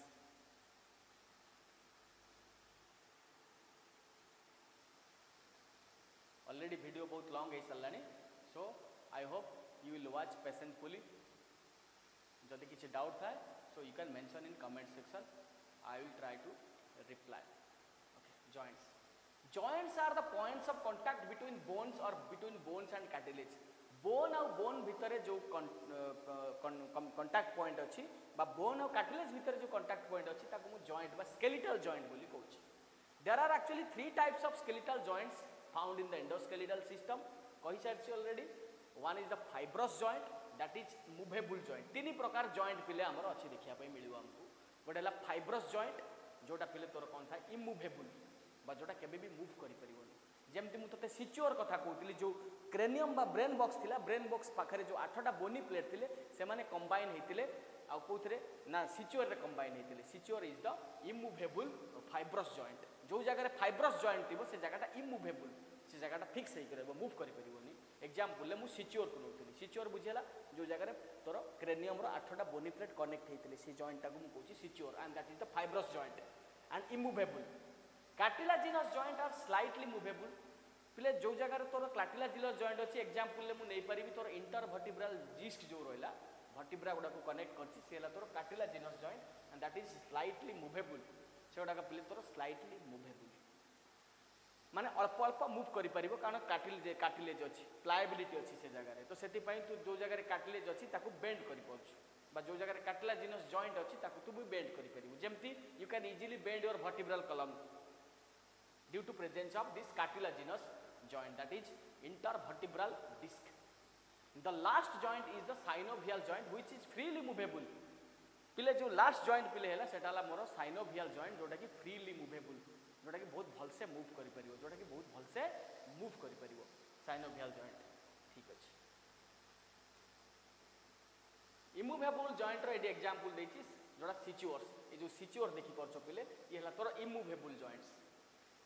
Already video बहुत लॉन्ग है सारे, so I hope you will watch patiently. जदि किसी डाउट थाए so you can mention in comment section, I will try to reply. Joints. Joints are the points of contact between bones or between bones and cartilage. Bone or bone भितर जो contact point अच्छी बा bone और cartilage भितर जो contact point अच्छी ताको मु जॉइंट बा स्केलेटल जॉइंट बोली कहूची. There are actually 3 types of skeletal joints found in the endoskeletal system. कही सारी ऑलरेडी. One is the fibrous joint, that is movable joint. 3 प्रकार जॉइंट पिले आमर अच्छी देखा मिल आमको. गोटे है फाइब्रस जॉइंट जोटा पिले तोर कौन था इमूवेबल बा जोटा केबे भी मूव करि परिबोनी. जेमती मु तते सिच्योर कथा कहूली जो क्रेनियम बा ब्रेन बॉक्स थिला, ब्रेन बॉक्स पाखरे जो 8टा बोनी प्लेट थिले से माने कंबाइन हेतिले आ कोथरे ना सिच्योर रे कंबाइन हेतिले. Suture is the immovable fibrous joint. जो जगह फाइब्रस जॉइंट थिबो से जगहटा इमूवेबल, से जगहटा फिक्स हेइ करबो, मूव करि परिबोनी. एग्जांपल मु सिच्योर को नोतली. सिच्योर बुझेला जो जगह तोर क्रेनियम रो 8टा बोनी प्लेट कनेक्ट हेतिले से जॉइंट टाको मु कहूची suture, and that is the fibrous joint and immovable. Cartilaginous joint are slightly movable. पिले जो जगह तोर कार्टिलाजिनस जॉइंट अच्छी एग्जांपल मु नहीं पारिबी तोर इंटरवर्टिब्रल डिस्क जो रहला वर्टिब्रा गुडा को कनेक्ट करछि से हला तोर cartilaginous joint and that is slightly movable. से गुडा पिले तोर स्लाइटली मूवेबल माने अल्प अल्प मूव करि परिबो कारण कार्टिलेज अच्छी प्लायबिलिटी अच्छी से जगह. तो सेति पई तू जो जगह कार्टिलेज अच्छी ताको बेंड करि परछु बा जो जगह कार्टिलाजिनस जॉइंट अच्छी ताको तू भी बेंड करि परिबो. जेमती you can easily bend your vertebral column due to presence of this cartilaginous joint, that is intervertebral disc. The last joint is the synovial joint which is freely movable. पिले जो last joint पिले हैला सेटा ला मोर synovial joint जोटा कि freely movable, जोटा कि बहुत भल से मूव करि परिबो, जोटा कि बहुत भल से मूव करि परिबो साइनोवियल जॉइंट. ठीक अछि. इमूवेबल जॉइंट रो एडी एग्जांपल देछि जोटा सिच्योर्स. ए जो सिच्योर देखि परछो पिले ये हला तोर immovable joints.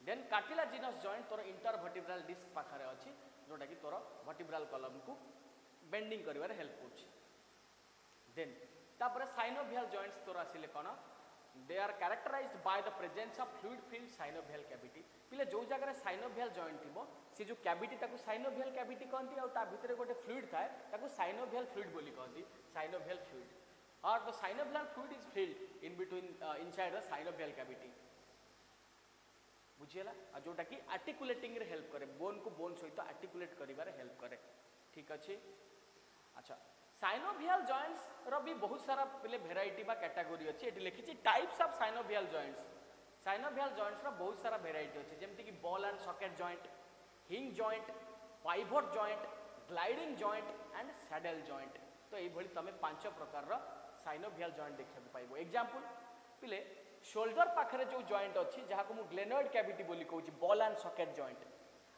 Then cartilaginous joint तोर इंटरवर्टिब्रल डिस्क पाखरे अच्छी जोटा कि तोर वर्टिब्रल कॉलम को बेंडिंग करिवारे हेल्प करछि. देन तापर साइनोवियल जॉइंट्स तोर आसिले कोन they are characterized by the presence of fluid filled synovial cavity. पिले जो जगह साइनोवियल जॉइंट थिबो से जो कैविटी ताको साइनोवियल कैविटी कहंती आ ता भितरे गोटे फ्लूइड थाए ताको साइनोवियल फ्लूइड बोली कहंती. Synovial fluid or the synovial fluid is filled in between inside the synovial cavity. बुझीला जोटा कि आर्टिकुलेटिंग रे हेल्प करे, बोन को बोन सहित आर्टिकुलेट करिवारे हेल्प करे. ठीक अछि. अच्छा, साइनोवियल जॉइंट्स रो भी बहुत सारा पिले वेराइटी बा कैटेगरी अछि. एटी लिखि छि types of synovial joints. Synovial joints रो बहुत सारा वेराइटी अछि जेमति कि ball and socket joint, hinge joint, pivot joint, gliding joint and saddle joint. तो एई भली तमे 5 प्रकार रो साइनोवियल जॉइंट देखिबा पाइबो. एग्जांपल पिले शोल्डर पाखरे जो जॉइंट अच्छी जहाँ को ग्लेनोइड कैविटी बोली कहूँ बॉल एंड सॉकेट जॉइंट.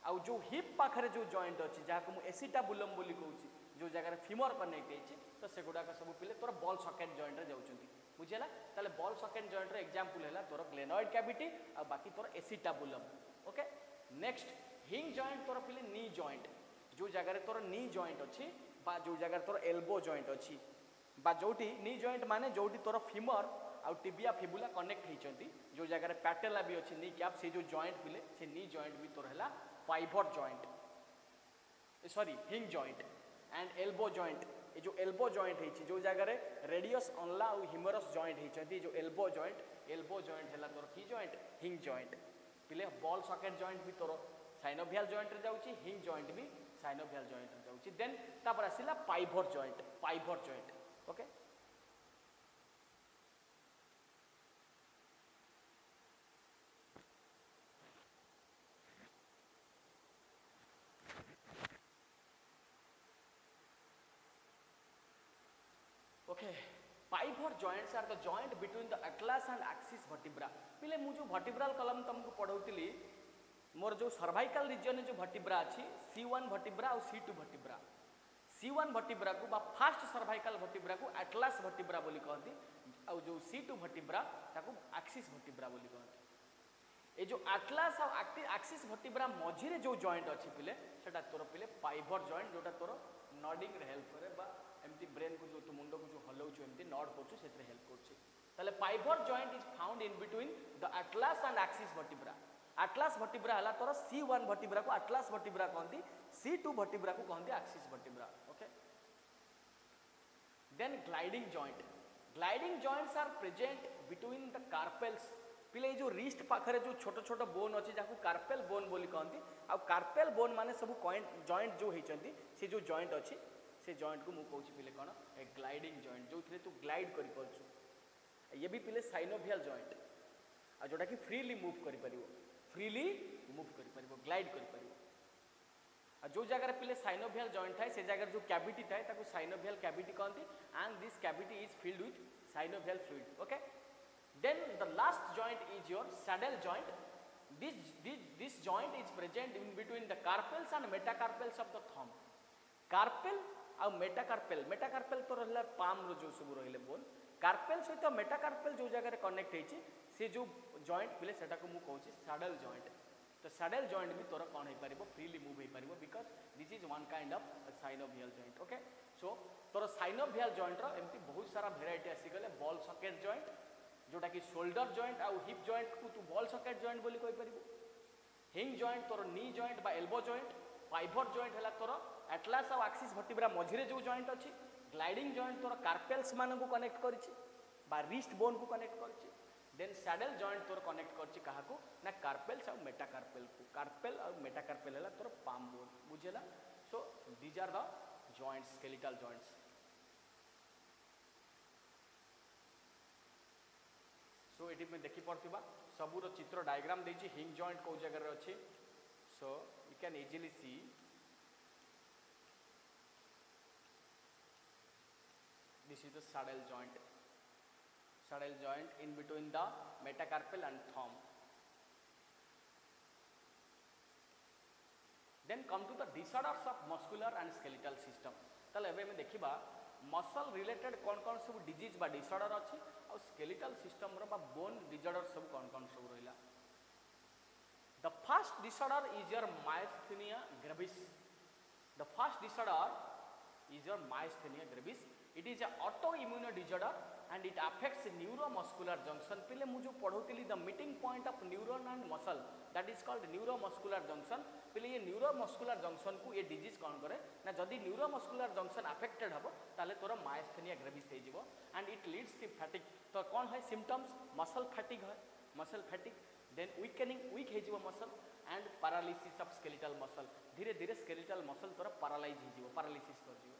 आउ जो हिप पाखरे जो जॉइंट अच्छी जहाँ को एसिटाबुलम बोली कहूँ जो जगह फीमर कनेक्ट होती तो से गुड़ाक सब पिले तोर बॉल सॉकेट जॉइंट रे जाउछंती. बुझेला ताले बॉल सॉकेट जॉइंट रे एग्जांपल हैला तोर ग्लेनोइड कैविटी आ बाकी तोर एसिटाबुलम. ओके. नेक्स्ट हिंग जॉइंट तोर पिले नी जॉइंट. जो जगह तोर नी जॉइंट अच्छी बा जो जगह तोर एल्बो जॉइंट अच्छी बा जोटी नी जॉइंट माने जोटी तोर फीमर आउ टिबिया फिबुला कनेक्ट होइचंती जो जगह पैटेला भी अच्छी नी कैप से जो जॉइंट पिले से नी जॉइंट भी तोर हैला फाइबर जॉइंट, सॉरी हिंग जॉइंट एंड एल्बो जॉइंट. ये जो एल्बो जॉइंट है जो जगह रेडियस अनला और ह्यूमरस जॉइंट होइचंती जो एल्बो जॉइंट हैला तोर की जॉइंट हिंग जॉइंट. पिले बॉल सॉकेट जॉइंट भी तोर साइनोवियल जॉइंट रे जाउची, हिंग जॉइंट भी साइनोवियल जॉइंट रे जाउची. देन तापर आसिला pivot joint. Okay. Okay. Pivot joints are the joint between the atlas and axis vertebra. पिले मु जो वर्टिब्रल कॉलम तुमको पढ़ौतिली मोर जो सर्वाइकल रीजन जो वर्टिब्रा अछि C1 वर्टिब्रा और C2 वर्टिब्रा. C1 वर्टिब्रा को बा फर्स्ट सर्वाइकल वर्टिब्रा को एटलस वर्टिब्रा बोली कहती और जो C2 वर्टिब्रा ताको एक्सिस वर्टिब्रा बोली कहती. ये जो आटलास आ एक्सिस वर्टिब्रा मझिरे जो जॉइंट अच्छी पिले सेटा तोर पिले पाइवर जॉइंट जोटा तोर नॉडिंग रे हेल्प करे बा एमती ब्रेन को जो तू मुंड को जो हलौछु एमती नॉड करछु सेतरे हेल्प करछि ताले पाइवर joint is found in between the आटलास and axis vertebra आटलास vertebra हला तोर C1 वर्टिब्रा को आटलास वर्टिब्रा कहंती C2 वर्टिब्रा को कहंती axis vertebra okay then gliding joints are present between the carpals पिले जो रिस्ट पाखरे जो छोट छोट बोन अच्छी जहाँ कार्पेल बोन बोली कहती आ कार्पेल बोन माने सब जॉइंट जो होती से जो जॉइंट अच्छी से जॉइंट को मुझे कहूँ पिले कौन ए ग्लाइडिंग जॉइंट जो थे तू ग्लाइड कर पार्छु ये भी पिले साइनोवियल जॉइंट आ जोटा कि फ्रीली मूव कर ग्लाइड कर जो जगह पिले साइनोवियल जॉइंट थाए से जगह जो कैविटी थाए ताको साइनोवियल कैविटी कहती and this cavity is filled with synovial fluid okay then the last joint is your saddle joint this joint is present in between the carpels and metacarpals of the thumb carpel ଆଉ metacarpal तो रहला palm रो जो सब रहले bone carpel सहित metacarpal जो जगह connect हेची से जो जॉइंट पिले सेटा को मु कहूची saddle joint तो saddle joint भी तोरा कोन हे परिबो फ्रीली मूव हे परिबो because this is one kind of synovial joint okay so तोर synovial joint रो एमती बहुत सारा वेराइटी आसी गले बॉल सॉकेट जॉइंट जोटा कि शोल्डर जॉइंट आउ हिप जॉइंट को तू बॉल सॉकेट जॉइंट बोली कहि परिबो हिंग जॉइंट तोर नी जॉइंट बा एल्बो जॉइंट पाइवर जॉइंट हला तोर एटलास आ एक्सिस वर्टिब्रा मझिरे जो जॉइंट अछि ग्लाइडिंग जॉइंट तोर कार्पेल्स मान को कनेक्ट करछि बा रिस्ट बोन को कनेक्ट करछि देन सैडल जॉइंट तोर कनेक्ट करछि काहा को ना कार्पेल्स आ मेटाकार्पेल को कार्पेल आ मेटाकार्पेल हला तोर पाम बोन बुझेला so these are the joints skeletal joints so ये में देखी पड़ता सबूर चित्र डायग्राम देछि हिंग जॉइंट को जगह अच्छी सो you can easily see this is the saddle joint in between the metacarpal and thumb then come to the disorders of muscular and skeletal system ताले एबे में देखिबा मसल रिलेटेड कौन सब डिजीज बा डिसऑर्डर अच्छी और स्केलेटल सिस्टम रो बा बोन डिसऑर्डर सब कौन सब रहिला the first disorder is your myasthenia gravis the first disorder is your myasthenia gravis it is a autoimmune disorder and it affects neuromuscular junction पहले मुझे पढ़ौली the meeting point of neuron and muscle that is called neuromuscular junction पहले ये neuromuscular junction को ये disease कौन करे ना जदि न्यूरोमस्कुलर जंक्शन अफेक्टेड हम ताले तोर मायस्थेनिया ग्रेविस हो जिवो and it leads to fatigue तो कौन है symptoms muscle fatigue then weak हो जिवो muscle and paralysis of skeletal muscle धीरे धीरे स्केलेटल मसल तोर पैरालाइज हो जिवो पैरालिसिस कर जिवो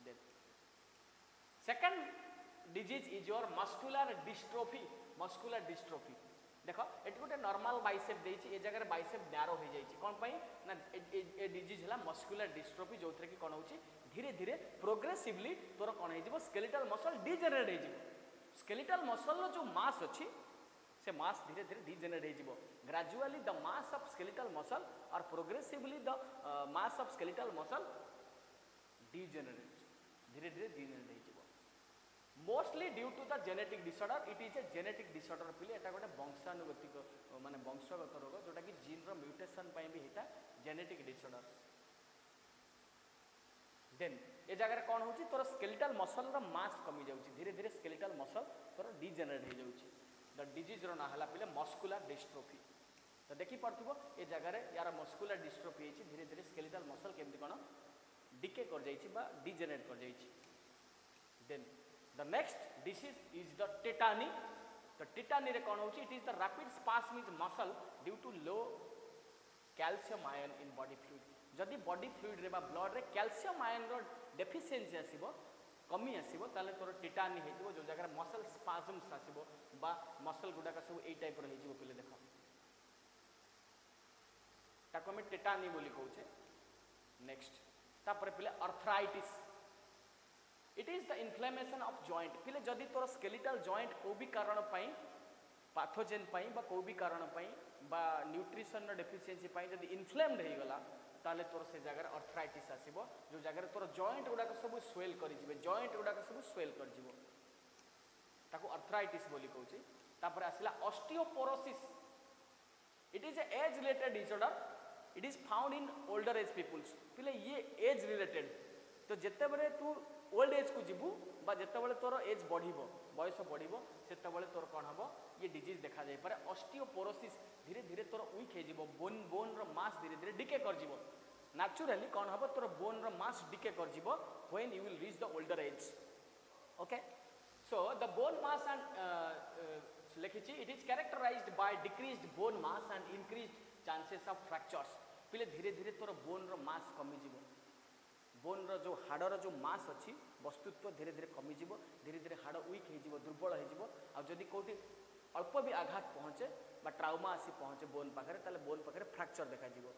then second disease is your muscular dystrophy देखो एट गोटे नॉर्मल बाइसेप देछि ए जगह बाइसेप नैरो हो जाइछि कोन पई ना ए डिजीज हला मस्कुलर डिस्ट्रोफी जोथरे कि कोन होछि धीरे धीरे प्रोग्रेसिवली तोर कोन हे जिवो स्केलेटल मसल डिजेनरेट हे जिवो स्केलेटल मसल रो जो मास अछि से मास धीरे धीरे डिजेनरेट हे जिवो gradually the mass of skeletal muscle or progressively the mass of skeletal muscle degenerate धीरे धीरे डिजेनरेट हे जिवो mostly due to the genetic disorder it is a genetic disorder पिले एटा गोटे वंशानुगतिक माने वंशगत रोग जोटा कि जीन रो म्यूटेशन पई भी हेता जेनेटिक डिसऑर्डर देन ए जगह कौन होची तोर स्केलेटल मसल रो मास कमी जाउची धीरे धीरे स्केलेटल मसल तोर डिजेनरेट हो जाउची द डिजीज रो ना हला पिले मस्कुलर डिस्ट्रोफी तो देखि पड़थिबो ए जगह रे यार मस्कुलर डिस्ट्रोफी हेची धीरे धीरे स्केलेटल मसल केमति कोन डिके कर जाइची बा डिजेनरेट कर जाइची then the next disease is the tetany the tetany रे कोन होची it is the rapid spasm in muscle due to low calcium ion in body fluid जदि बॉडी फ्लूइड रे बा ब्लड रे calcium ion रो deficiency आसीबो कमी आसीबो ताले तोर टेटानी हेजिबो जो जगह मसल स्पाजम्स आसीबो बा मसल गुडा का सब ए टाइप रो हेजिबो पहिले देखो ताको हम टेटानी बोली कहउछे नेक्स्ट तापर पहिले arthritis it is the inflammation of joint पहिले जदि तोर स्केलेटल जॉइंट को भी कारण पई पैथोजेन पई बा को भी कारण पई बा न्यूट्रिशन रो डेफिशिएंसी पई जदि इन्फ्लेम्ड हे गला ताले तोर से जगह अर्थराइटिस आसीबो जो जगह तोर जॉइंट गुडा का सब स्वेल करि जिवे जॉइंट गुडा का सब स्वेल कर जिवो ताको अर्थराइटिस बोली कहउछि तापर आसला osteoporosis it is age related disorder it is found in older age peoples पिले ये एज रिलेटेड तो जिते बड़े तू ओल्ड एज को जीवु बा जिते बड़े तोर एज बढ़िबो बयस बढ़िबो सेते बड़े तोर कौन हबो ये डिजीज देखा जाय पारे ऑस्टियोपोरोसिस धीरे धीरे तोर वीक हे जीवो बोन रो मास धीरे धीरे डिके कर जीवो naturally कौन हबो तोर बोन रो मास डिके कर जीवो when you will reach the older age okay so the bone mass and लिखिछि it is characterized by decreased bone mass and increased chances of fractures पिले धीरे धीरे तोर बोन रो मास कमी जीवो बोन रो जो हाडर जो मास अच्छी वस्तुत्व धीरे धीरे कमी जीवो धीरे धीरे हाड वीक हे जीवो दुर्बल हे जीवो आ जदी कोठी अल्प भी आघात पहुँचे बा ट्राउमा आसी पहुँचे बोन पाखे ताले बोन पाखे फ्रैक्चर देखा जीवो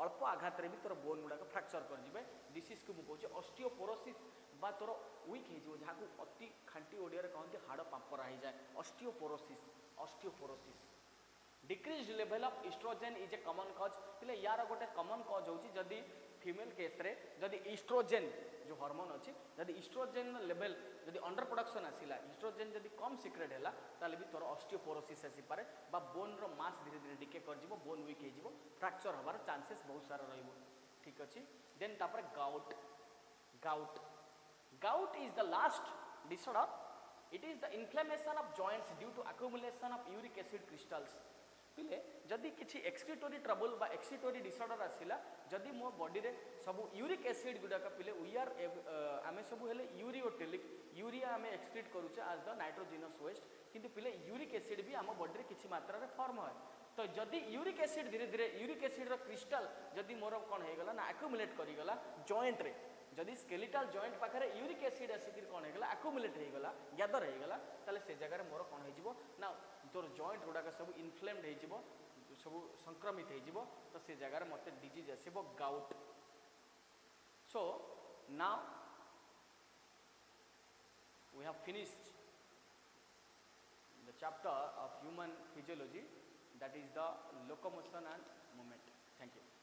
अल्प आघात रे भी तोर बोन गुडा फ्रैक्चर कर जिवे डिसीज को मुझे कहूँ ऑस्टियोपोरोसिस बा तोर वीक हो जहाँ अति खांटी ओडिया रे कहते हाड़ पापरा हो जाए osteoporosis decrease level of oestrogen is a common cause पिले यार गोटे कॉमन कॉज होची जदी फीमेल केस रे जदी इस्ट्रोजेन जो हार्मोन अच्छी जदी इस्ट्रोजेन लेवल जदी अंडर प्रोडक्शन आसिला इस्ट्रोजेन जदी कम सिक्रेट हैला ताले भी तोर ऑस्टियोपोरोसिस आसी पारे बा बोन रो मास धीरे धीरे डिके कर जिवो बोन वीक हे जिवो फ्रैक्चर हबार चांसेस बहुत सारा रहइबो ठीक अछि देन तापर gout is the last disorder it is the inflammation of joints due to accumulation of uric acid crystals पिले जदि किसी एक्सक्रीटोरी ट्रबल बा एक्सक्रीटोरी डिसऑर्डर आसिला जदि मो बॉडी रे सब यूरिक एसिड गुडा पिले वी आर आमे सब हेले यूरियोटेलिक यूरिया आमे एक्सक्रीट करूचे एज द नाइट्रोजिनस वेस्ट किंतु पिले यूरिक एसिड भी आम बॉडी रे किछि मात्रा रे फॉर्म होय तो जदि यूरिक एसिड धीरे धीरे यूरिक एसिड रो क्रिस्टल जदि मोर कोन हे गला ना एक्युमुलेट करी गला जॉइंट रे जदि स्केलेटल जॉइंट पाखरे यूरिक एसिड आसिक कोन हे गला एक्युमुलेट हे गला गैदर हे गला ताले से जगह रे मोर कोन हे जिवो ना तोर जॉइंट गुडाक सब इनफ्लेम्ड हे जिवो सब संक्रमित हे जिवो तो से जगह रे मते डिजीज आसीबो gout so now we have finished the chapter of human physiology, that is the locomotion and movement. Thank you.